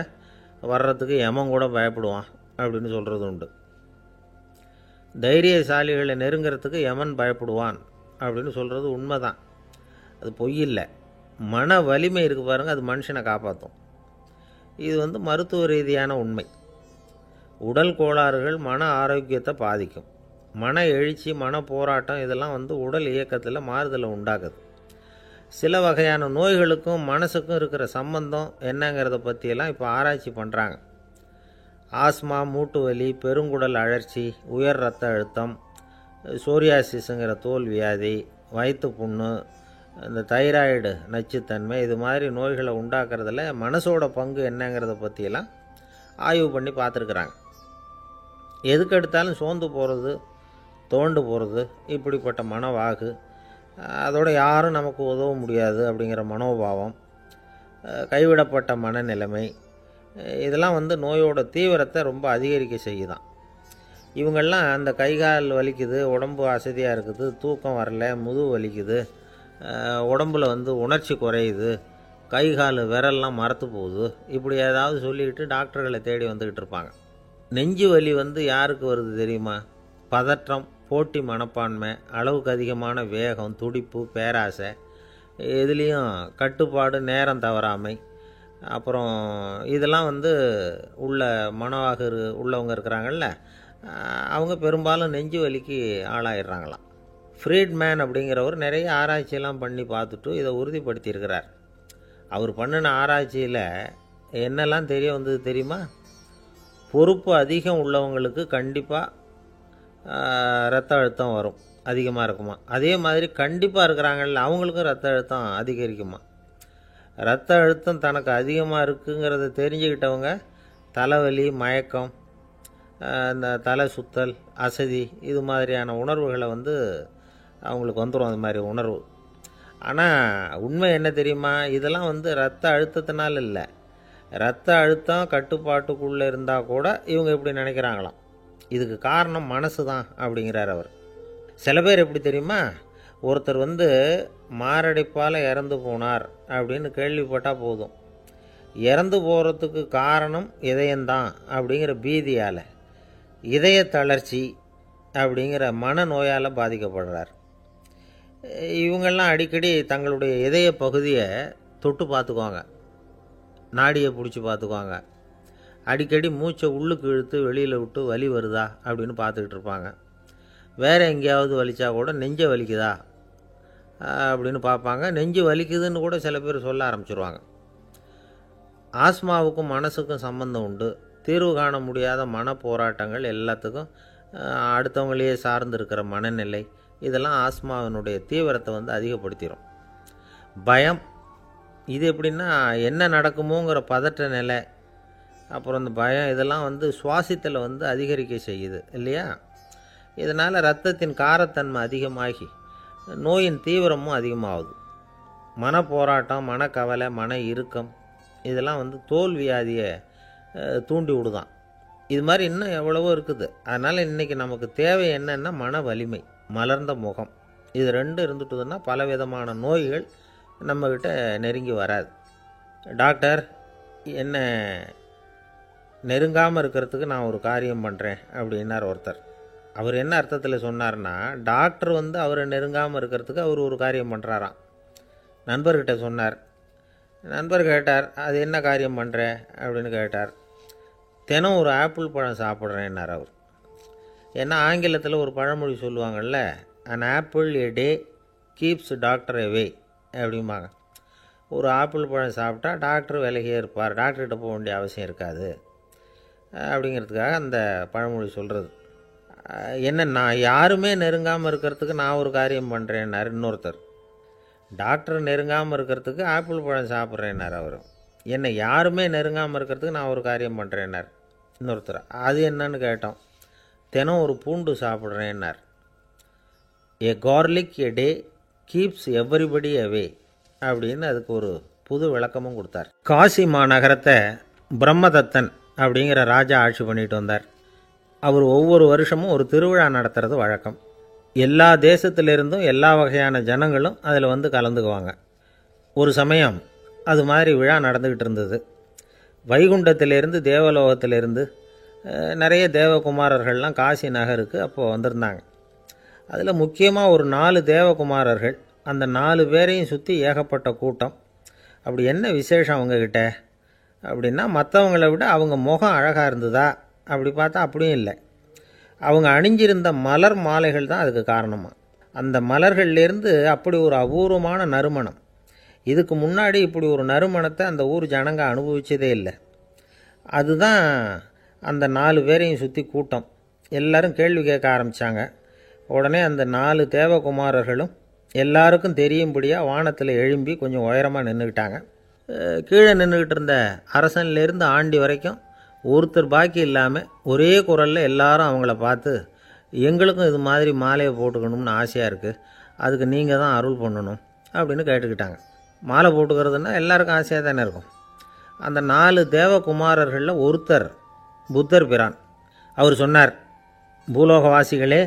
வர்றதுக்கு யமன் கூட பயப்படுவான் அப்படின்னு சொல்கிறது உண்டு. தைரியசாலிகளை நெருங்கிறதுக்கு யமன் பயப்படுவான் அப்படின்னு சொல்கிறது உண்மை தான், அது பொய் இல்லை. மன வலிமை இருக்குது பாருங்கள், அது மனுஷனை காப்பாற்றும். இது மருத்துவ ரீதியான உண்மை. உடல் கோளாறுகள் மன ஆரோக்கியத்தை பாதிக்கும். மன எழுச்சி, மன போராட்டம் இதெல்லாம் உடல் இயக்கத்தில் மாறுதலை உண்டாக்குது. சில வகையான நோய்களுக்கும் மனசுக்கும் இருக்கிற சம்பந்தம் என்னங்கிறத பற்றியெல்லாம் இப்போ ஆராய்ச்சி பண்ணுறாங்க. ஆஸ்மா, மூட்டு வலி, பெருங்குடல் அழற்சி, உயர் இரத்த அழுத்தம், சோரியாசிஸுங்கிற தோல் வியாதி, வயிற்று புண்ணு, இந்த தைராய்டு நச்சுத்தன்மை, இது மாதிரி நோய்களை உண்டாக்குறதுல மனசோட பங்கு என்னங்கிறத பற்றியெல்லாம் ஆய்வு பண்ணி பார்த்துருக்குறாங்க. எதுக்கு எடுத்தாலும் சோர்ந்து போகிறது, தோண்டு போகிறது, இப்படிப்பட்ட மனவாகு, அதோட யாரும் நமக்கு உதவ முடியாது அப்படிங்கிற மனோபாவம், கைவிடப்பட்ட மனநிலைமை, இதெல்லாம் நோயோட தீவிரத்தை ரொம்ப அதிகரிக்க செய்யுதான். இவங்கெல்லாம் அந்த கைகால் வலிக்குது, உடம்பு அசதியாக இருக்குது, தூக்கம் வரல, முதுகு வலிக்குது, உடம்புல உணர்ச்சி குறையுது, கை கால் விரல்லாம் மரத்து போகுது, இப்படி ஏதாவது சொல்லிக்கிட்டு டாக்டர்களை தேடி வந்துக்கிட்டு இருப்பாங்க. நெஞ்சு வலி யாருக்கு வருது தெரியுமா? பதற்றம், போட்டி மனப்பான்மை, அளவுக்கு அதிகமான வேகம், துடிப்பு, பேராசை, இதுலேயும் கட்டுப்பாடு, நேரம் தவறாமை, அப்புறம் இதெல்லாம் உள்ள மனவாக உள்ளவங்க இருக்கிறாங்கல்ல, அவங்க பெரும்பாலும் நெஞ்சு வலிக்கு ஆளாயிடுறாங்களாம். ஃப்ரீட்மேன் அப்படிங்கிறவர் நிறைய ஆராய்ச்சியெல்லாம் பண்ணி பார்த்துட்டு இதை உறுதிப்படுத்தியிருக்கிறார். அவர் பண்ணின ஆராய்ச்சியில் என்னெல்லாம் தெரிய வந்தது தெரியுமா? பொறுப்பு அதிகம் உள்ளவங்களுக்கு கண்டிப்பாக ரத்த அழுத்தம் வரும், அதிகமாக இருக்குமா. அதே மாதிரி கண்டிப்பாக இருக்கிறாங்கல்ல, அவங்களுக்கும் ரத்த அழுத்தம் அதிகரிக்குமா. ரத்த அழுத்தம் தனக்கு அதிகமாக இருக்குங்கிறத தெரிஞ்சுக்கிட்டவங்க தலைவலி, மயக்கம், இந்த தலை சுத்தல், அசதி, இது மாதிரியான உணர்வுகளை அவங்களுக்கு வந்துடும், அது மாதிரி உணர்வு. ஆனால் உண்மை என்ன தெரியுமா? இதெல்லாம் ரத்த அழுத்தத்தினால இல்லை, ரத்த அழுத்தம் கட்டுப்பாட்டுக்குள்ளே இருந்தால் கூட இவங்க இப்படி நினைக்கிறாங்களாம். இதுக்கு காரணம் மனசு தான் அப்படிங்கிறார் அவர். சில பேர் எப்படி தெரியுமா? ஒருத்தர் மாரடைப்பால் இறந்து போனார் அப்படின்னு கேள்விப்பட்டால் போதும், இறந்து போகிறதுக்கு காரணம் இதயம்தான் அப்படிங்கிற பீதியால், இதய தளர்ச்சி அப்படிங்கிற மனநோயால் பாதிக்கப்படுறார். இவங்கெல்லாம் அடிக்கடி தங்களுடைய இதய பகுதியை தொட்டு பார்த்துக்குவாங்க, நாடியை பிடிச்சி பார்த்துக்குவாங்க, அடிக்கடி மூச்சை உள்ளுக்கு இழுத்து வெளியில் விட்டு வலி வருதா அப்படின்னு பார்த்துக்கிட்டு இருப்பாங்க. வேறு எங்கேயாவது வலிச்சா கூட நெஞ்சை வலிக்குதா அப்படின்னு பார்ப்பாங்க. நெஞ்சு வலிக்குதுன்னு கூட சில பேர் சொல்ல ஆரம்பிச்சிருவாங்க. ஆஸ்மாவுக்கும் மனசுக்கும் சம்பந்தம் உண்டு. தீர்வு காண முடியாத மன போராட்டங்கள் எல்லாத்துக்கும் அடுத்தவங்களையே சார்ந்து இருக்கிற மனநிலை, இதெல்லாம் ஆஸ்மாவினுடைய தீவிரத்தை அதிகப்படுத்திடும். பயம், இது எப்படின்னா என்ன நடக்குமோங்கிற பதற்ற நிலை, அப்புறம் இந்த பயம், இதெல்லாம் சுவாசித்தலை அதிகரிக்க செய்யுது இல்லையா. இதனால் இரத்தத்தின் காரத்தன்மை அதிகமாகி நோயின் தீவிரமும் அதிகமாகுது. மன போராட்டம், மனக்கவலை, மன இறுக்கம், இதெல்லாம் தோல் வியாதியை தூண்டி விடுதான். இது மாதிரி இன்னும் எவ்வளவோ இருக்குது. அதனால் இன்றைக்கி நமக்கு தேவை என்னென்னா மன வலிமை, மலர்ந்த முகம், இது ரெண்டு இருந்துட்டுதுன்னா பலவிதமான நோய்கள் நம்மக்கிட்ட நெருங்கி வராது. டாக்டர் என்ன நெருங்காமல் இருக்கிறதுக்கு நான் ஒரு காரியம் பண்ணுறேன் அப்படின்னார் ஒருத்தர். அவர் என்ன அர்த்தத்தில் சொன்னார்னா, டாக்டர் அவரை நெருங்காமல் இருக்கிறதுக்கு அவர் ஒரு காரியம் பண்ணுறாராம். நண்பர்கிட்ட சொன்னார். நண்பர் கேட்டார், அது என்ன காரியம் பண்ணுற அப்படின்னு கேட்டார். தினம் ஒரு ஆப்பிள் பழம் சாப்பிட்றேன்னார் அவர். ஏன்னா ஆங்கிலத்தில் ஒரு பழமொழி சொல்லுவாங்கள்ல, an apple a day keeps doctor away அப்படிம்பாங்க. ஒரு ஆப்பிள் பழம் சாப்பிட்டா டாக்டர் விலகியே இருப்பார், டாக்டர்கிட்ட போக வேண்டிய அவசியம் இருக்காது அப்படிங்கிறதுக்காக அந்த பழமொழி சொல்கிறது. என்ன, நான் யாருமே நெருங்காமல் இருக்கிறதுக்கு நான் ஒரு காரியம் பண்ணுறேன்னார் இன்னொருத்தர். டாக்டர் நெருங்காமல் இருக்கிறதுக்கு ஆப்பிள் பழம் சாப்பிட்றேன்னார் அவர். என்னை யாருமே நெருங்காமல் இருக்கிறதுக்கு நான் ஒரு காரியம் பண்ணுறேன்னார் இன்னொருத்தர். அது என்னன்னு கேட்டோம். தினம் ஒரு பூண்டு சாப்பிட்றேன்னார். ஏ கார்லிக் எ டே கீப்ஸ் எவ்ரிபடி அவே அப்படின்னு அதுக்கு ஒரு புது விளக்கமும் கொடுத்தார். காசி மாநகரத்தை பிரம்மதத்தன் அப்படிங்கிற ராஜா ஆட்சி பண்ணிட்டு வந்தார். அவர் ஒவ்வொரு வருஷமும் ஒரு திருவிழா நடத்துறது வழக்கம். எல்லா தேசத்திலிருந்தும் எல்லா வகையான ஜனங்களும் அதில் கலந்துக்குவாங்க. ஒரு சமயம் அது மாதிரி விழா நடந்துக்கிட்டு இருந்தது. வைகுண்டத்திலேருந்து தேவலோகத்திலேருந்து நிறைய தேவகுமாரர்கள்லாம் காசி நகருக்கு அப்போது வந்திருந்தாங்க. அதில் முக்கியமாக ஒரு 4 தேவகுமாரர்கள், அந்த 4 பேரையும் சுற்றி ஏகப்பட்ட கூட்டம். அப்படி என்ன விசேஷம் அவங்கக்கிட்ட அப்படின்னா, மற்றவங்களை விட அவங்க முகம் அழகாக இருந்ததா அப்படி பார்த்தா அப்படியும் இல்லை. அவங்க அணிஞ்சிருந்த மலர் மாலைகள் தான் அதுக்கு காரணமாக. அந்த மலர்கள்லேருந்து அப்படி ஒரு அபூர்வமான நறுமணம், இதுக்கு முன்னாடி இப்படி ஒரு நறுமணத்தை அந்த ஊர் ஜனங்க அனுபவிச்சதே இல்லை. அதுதான் அந்த 4 பேரையும் சுற்றி கூட்டம். எல்லோரும் கேள்வி கேட்க ஆரம்பித்தாங்க. உடனே அந்த 4 தேவகுமாரர்களும் எல்லாருக்கும் தெரியும்படியாக வானத்தில் எழும்பி கொஞ்சம் உயரமாக நின்றுக்கிட்டாங்க. கீழே நின்றுக்கிட்டு இருந்த அரசன்லேருந்து ஆண்டி வரைக்கும் ஒருத்தர் பாக்கி இல்லாமல் ஒரே குரலில் எல்லாரும் அவங்கள பார்த்து, எங்களுக்கும் இது மாதிரி மாலையை போட்டுக்கணும்னு ஆசையாக இருக்குது, அதுக்கு நீங்கள் தான் அருள் பண்ணணும் அப்படின்னு கேட்டுக்கிட்டாங்க. மாலை போட்டுக்கிறதுனா எல்லாருக்கும் ஆசையாக தானே இருக்கும். அந்த 4 தேவகுமாரர்களில் ஒருத்தர் புத்தர் பிரான். அவர் சொன்னார், பூலோகவாசிகளே,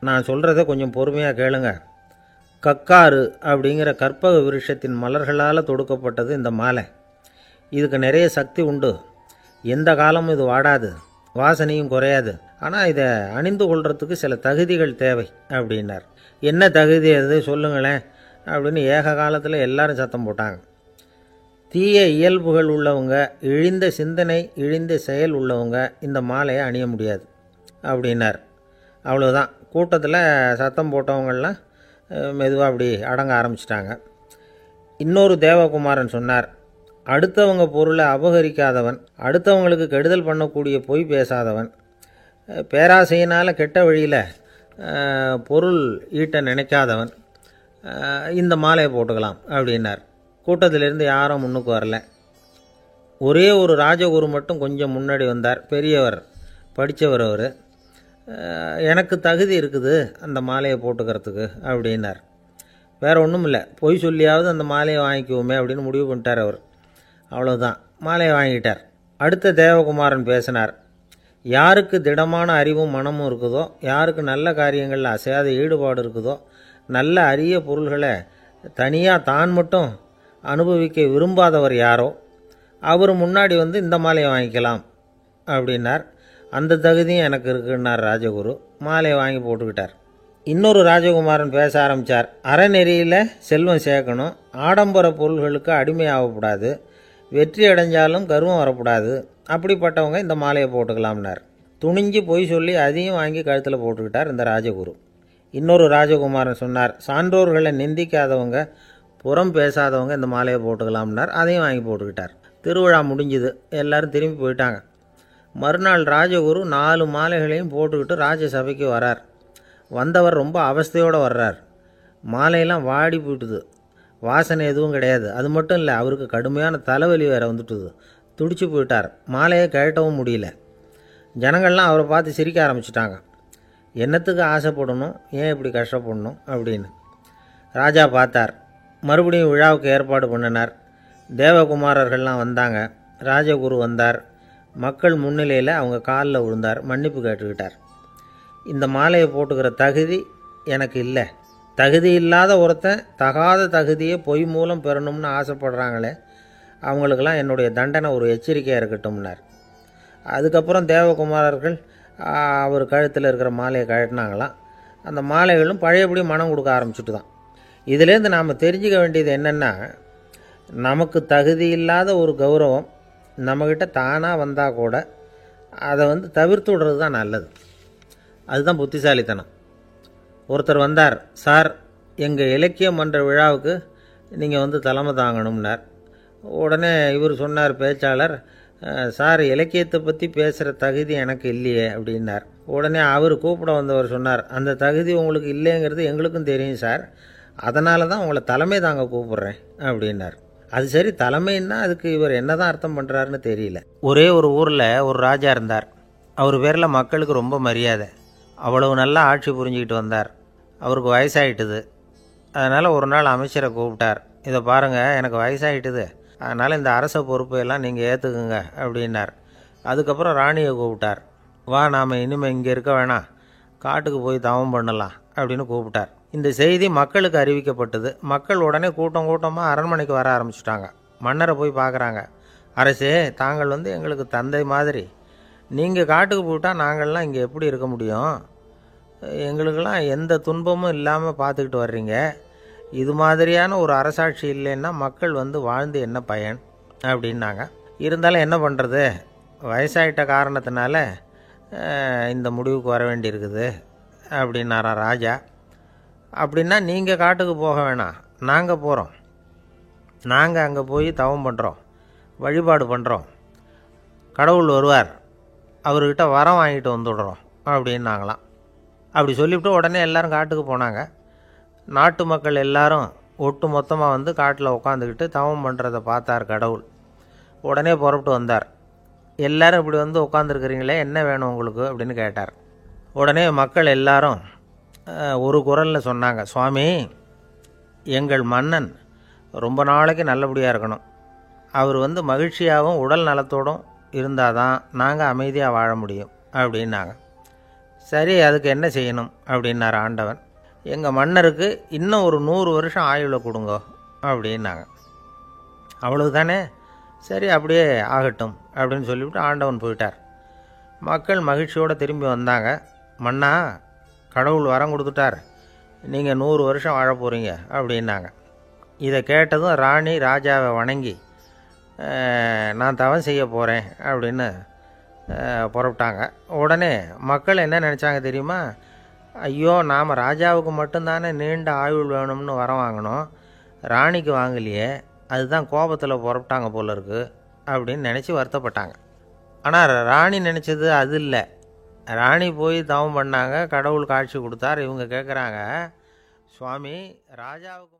நான் சொல்கிறத கொஞ்சம் பொறுமையாக கேளுங்க. கக்காரு அப்படிங்கிற கற்பக விருட்சத்தின் மலர்களால் தொடுக்கப்பட்டது இந்த மாலை. இதுக்கு நிறைய சக்தி உண்டு. எந்த காலமும் இது வாடாது, வாசனையும் குறையாது. ஆனால் இதை அணிந்து கொள்றதுக்கு சில தகுதிகள் தேவை அப்படின்னார். என்ன தகுதி அது சொல்லுங்களேன் அப்படின்னு ஏக காலத்தில் எல்லாரும் சத்தம் போட்டாங்க. தீய இயல்புகள் உள்ளவங்க, இழிந்த சிந்தனை, இழிந்த செயல் உள்ளவங்க இந்த மாலையை அணிய முடியாது அப்படின்னார். அவ்வளோதான். கூட்டத்தில் சத்தம் போட்டவங்கள்லாம் மெதுவாக அப்படி அடங்க ஆரம்பிச்சிட்டாங்க. இன்னொரு தேவகுமாரன் சொன்னார், அடுத்தவங்க பொருளை அபகரிக்காதவன், அடுத்தவங்களுக்கு கெடுதல் பண்ணக்கூடிய பொய் பேசாதவன், பேராசையினால் கெட்ட வழியில் பொருள் ஈட்ட நினைக்காதவன் இந்த மாலையை போட்டுக்கலாம் அப்படின்னார். கூட்டத்திலிருந்து யாரும் முன்னுக்கு வரல. ஒரே ஒரு ராஜகுரு மட்டும் கொஞ்சம் முன்னாடி வந்தார். பெரியவர், படித்தவர். அவர், எனக்கு தகுதி இருக்குது அந்த மாலையை போட்டுக்கிறதுக்கு அப்படின்னார். வேறு ஒன்றும் இல்லை, பொய் சொல்லியாவது அந்த மாலையை வாங்கிக்குவோமே அப்படின்னு முடிவு பண்ணிட்டார் அவர். அவ்வளோதான், மாலையை வாங்கிட்டார். அடுத்த தேவகுமாரன் பேசினார். யாருக்கு திடமான அறிவும் மனமும் இருக்குதோ, யாருக்கு நல்ல காரியங்களில் அசையாத ஈடுபாடு இருக்குதோ, நல்ல அரிய பொருள்களை தனியாக தான் மட்டும் அனுபவிக்க விரும்பாதவர் யாரோ அவர் முன்னாடி வந்து இந்த மாலையை வாங்கிக்கலாம் அப்படின்னார். அந்த தகுதியும் எனக்கு இருக்குன்னார் ராஜகுரு. மாலையை வாங்கி போட்டுக்கிட்டார். இன்னொரு ராஜகுமாரன் பேச ஆரம்பித்தார். அறநெறியில் செல்வம் சேர்க்கணும், ஆடம்பர பொருள்களுக்கு அடிமையாகக்கூடாது, வெற்றி அடைஞ்சாலும் கர்வம் வரக்கூடாது, அப்படிப்பட்டவங்க இந்த மாலையை போட்டுக்கலாம்னார். துணிஞ்சு பொய் சொல்லி அதையும் வாங்கி கழுத்தில் போட்டுக்கிட்டார் இந்த ராஜகுரு. இன்னொரு ராஜகுமாரன் சொன்னார், சான்றோர்களை நிந்திக்காதவங்க, புறம் பேசாதவங்க இந்த மாலையை போட்டுக்கலாம்னார். அதையும் வாங்கி போட்டுக்கிட்டார். திருவிழா முடிஞ்சுது, எல்லோரும் திரும்பி போயிட்டாங்க. மறுநாள் ராஜகுரு 4 மாலைகளையும் போட்டுக்கிட்டு ராஜசபைக்கு வரார். வந்தவர் ரொம்ப அவஸ்தையோடு வர்றார். மாலையெல்லாம் வாடி போயிட்டுது, வாசனை எதுவும் கிடையாது. அது மட்டும் இல்லை, அவருக்கு கடுமையான தலைவலி வேறு வந்துட்டுது. துடிச்சு போயிட்டார். மாலையை கழட்டவும் முடியல. ஜனங்கள்லாம் அவரை பார்த்து சிரிக்க ஆரம்பிச்சிட்டாங்க. என்னத்துக்கு ஆசைப்படணும், ஏன் இப்படி கஷ்டப்படணும் அப்படின்னு. ராஜா பார்த்தார். மறுபடியும் விழாவுக்கு ஏற்பாடு பண்ணினார். தேவகுமாரர்கள்லாம் வந்தாங்க. ராஜகுரு வந்தார். மக்கள் முன்னிலையில் அவங்க காலில் விழுந்தார், மன்னிப்பு கேட்டுக்கிட்டார். இந்த மாலையை போட்டுக்கிற தகுதி எனக்கு இல்லை. தகுதி இல்லாத ஒருத்தன் தகாத தகுதியை பொய் மூலம் பெறணும்னு ஆசைப்படுறாங்களே, அவங்களுக்கெல்லாம் என்னுடைய தண்டனை ஒரு எச்சரிக்கையாக இருக்கட்டும்னார். அதுக்கப்புறம் தேவகுமாரர்கள் அவர் கழுத்தில் இருக்கிற மாலையை கழட்டினாங்களாம். அந்த மாலைகளும் பழையபடி மனம் கொடுக்க ஆரம்பிச்சுட்டு தான். இதிலேருந்து நாம் தெரிஞ்சுக்க வேண்டியது என்னென்னா, நமக்கு தகுதி இல்லாத ஒரு கௌரவம் நம்மக்கிட்ட தானாக வந்தால் கூட அதை தவிர்த்து விடுறது தான் நல்லது. அதுதான் புத்திசாலித்தனம். ஒருத்தர் வந்தார். சார், எங்கள் இலக்கிய மன்ற விழாவுக்கு நீங்கள் தலைமை தாங்கணும்னார். உடனே இவர் சொன்னார், பேச்சாளர், சார், இலக்கியத்தை பற்றி பேசுகிற தகுதி எனக்கு இல்லையே அப்படின்னார். உடனே அவர் கூப்பிட வந்தவர் சொன்னார், அந்த தகுதி உங்களுக்கு இல்லைங்கிறது எங்களுக்கும் தெரியும் சார், அதனால தான் உங்களை தலைமை தாங்க கூப்பிட்றேன் அப்படின்னார். அது சரி, தலைமைன்னா அதுக்கு இவர் என்ன தான் அர்த்தம் பண்ணுறாருன்னு தெரியல. ஒரே ஒரு ஊரில் ஒரு ராஜா இருந்தார். அவர் பேரில் மக்களுக்கு ரொம்ப மரியாதை. அவ்வளவு நல்லா ஆட்சி புரிஞ்சுக்கிட்டு வந்தார். அவருக்கு வயசாகிட்டுது. அதனால் ஒரு நாள் அமைச்சரை கூப்பிட்டார். இதை பாருங்கள், எனக்கு வயசாகிட்டுது, அதனால் இந்த அரச பொறுப்பையெல்லாம் நீங்கள் ஏற்றுக்குங்க அப்படின்னார். அதுக்கப்புறம் ராணியை கூப்பிட்டார். வா, நாம் இனிமேல் இங்கே இருக்க வேணாம், காட்டுக்கு போய் தவம் பண்ணலாம் அப்படின்னு கூப்பிட்டார். இந்த செய்தி மக்களுக்கு அறிவிக்கப்பட்டது. மக்கள் உடனே கூட்டம் கூட்டமாக அரண்மனைக்கு வர ஆரம்பிச்சிட்டாங்க. மன்னரை போய் பார்க்குறாங்க. அரசே, தாங்கள் எங்களுக்கு தந்தை மாதிரி. நீங்கள் காட்டுக்கு போயிட்டால் நாங்கள்லாம் இங்கே எப்படி இருக்க முடியும்? எங்களுக்கெல்லாம் எந்த துன்பமும் இல்லாமல் பார்த்துக்கிட்டு வர்றீங்க. இது மாதிரியான ஒரு அரசாட்சி இல்லைன்னா மக்கள் வாழ்ந்து என்ன பயன் அப்படின்னாங்க. இருந்தாலும் என்ன பண்ணுறது, வயசாயிட்ட காரணத்தினால இந்த முடிவுக்கு வர வேண்டியிருக்குது அப்படின்னாரா ராஜா. அப்படின்னா நீங்கள் காட்டுக்கு போக வேணாம், நாங்கள் போகிறோம். நாங்கள் அங்கே போய் தவம் பண்ணுறோம், வழிபாடு பண்ணுறோம். கடவுள் வருவார், அவர்கிட்ட வரம் வாங்கிட்டு வந்துடுறோம் அப்படின்னாங்களாம். அப்படி சொல்லிவிட்டு உடனே எல்லோரும் காட்டுக்கு போனாங்க. நாட்டு மக்கள் எல்லாரும் ஒட்டு மொத்தமாக வந்து காட்டில் உட்காந்துக்கிட்டு தவம் பண்ணுறதை பார்த்தார் கடவுள். உடனே புறப்பட்டு வந்தார். எல்லோரும் இப்படி வந்து உட்காந்துருக்குறீங்களே, என்ன வேணும் உங்களுக்கு அப்படின்னு கேட்டார். உடனே மக்கள் எல்லாரும் ஒரு குரலில் சொன்னாங்க, சுவாமி, எங்கள் மன்னன் ரொம்ப நாளைக்கு நல்லபடியாக இருக்கணும். அவர் வந்து மகிழ்ச்சியாகவும் உடல் நலத்தோடும் இருந்தால் தான் நாங்கள் அமைதியாக வாழ முடியும் அப்படின்னாங்க. சரி, அதுக்கு என்ன செய்யணும் அப்படின்னார் ஆண்டவன். எங்கள் மன்னருக்கு இன்னும் ஒரு 100 வருஷம் ஆயுளை கொடுங்க அப்படின்னாங்க. அவ்வளவு தானே, சரி அப்படியே ஆகட்டும் அப்படின்னு சொல்லிவிட்டு ஆண்டவன் போயிட்டார். மக்கள் மகிழ்ச்சியோடு திரும்பி வந்தாங்க. மன்னா, கடவுள் வரம் கொடுத்துட்டார், நீங்கள் 100 வருஷம் வாழ போகிறீங்க அப்படின்னாங்க. இதை கேட்டதும் ராணி ராஜாவை வணங்கி, நான் தவம் செய்ய போகிறேன் அப்படின்னு புறப்பட்டாங்க. உடனே மக்கள் என்ன நினச்சாங்க தெரியுமா? ஐயோ, நாம் ராஜாவுக்கு மட்டும்தானே நீண்ட ஆயுள் வேணும்னு வரம் வாங்கினோம், ராணிக்கு வாங்கலையே, அதுதான் கோபத்தில் புறப்பட்டாங்க போல இருக்குது அப்படின்னு நினச்சி வருத்தப்பட்டாங்க. ஆனால் ராணி நினச்சது அது இல்லை. ராணி போய் தவம் பண்ணாங்க, கடவுள் காட்சி கொடுத்தார். இவங்க கேட்குறாங்க, சுவாமி, ராஜாவுக்கு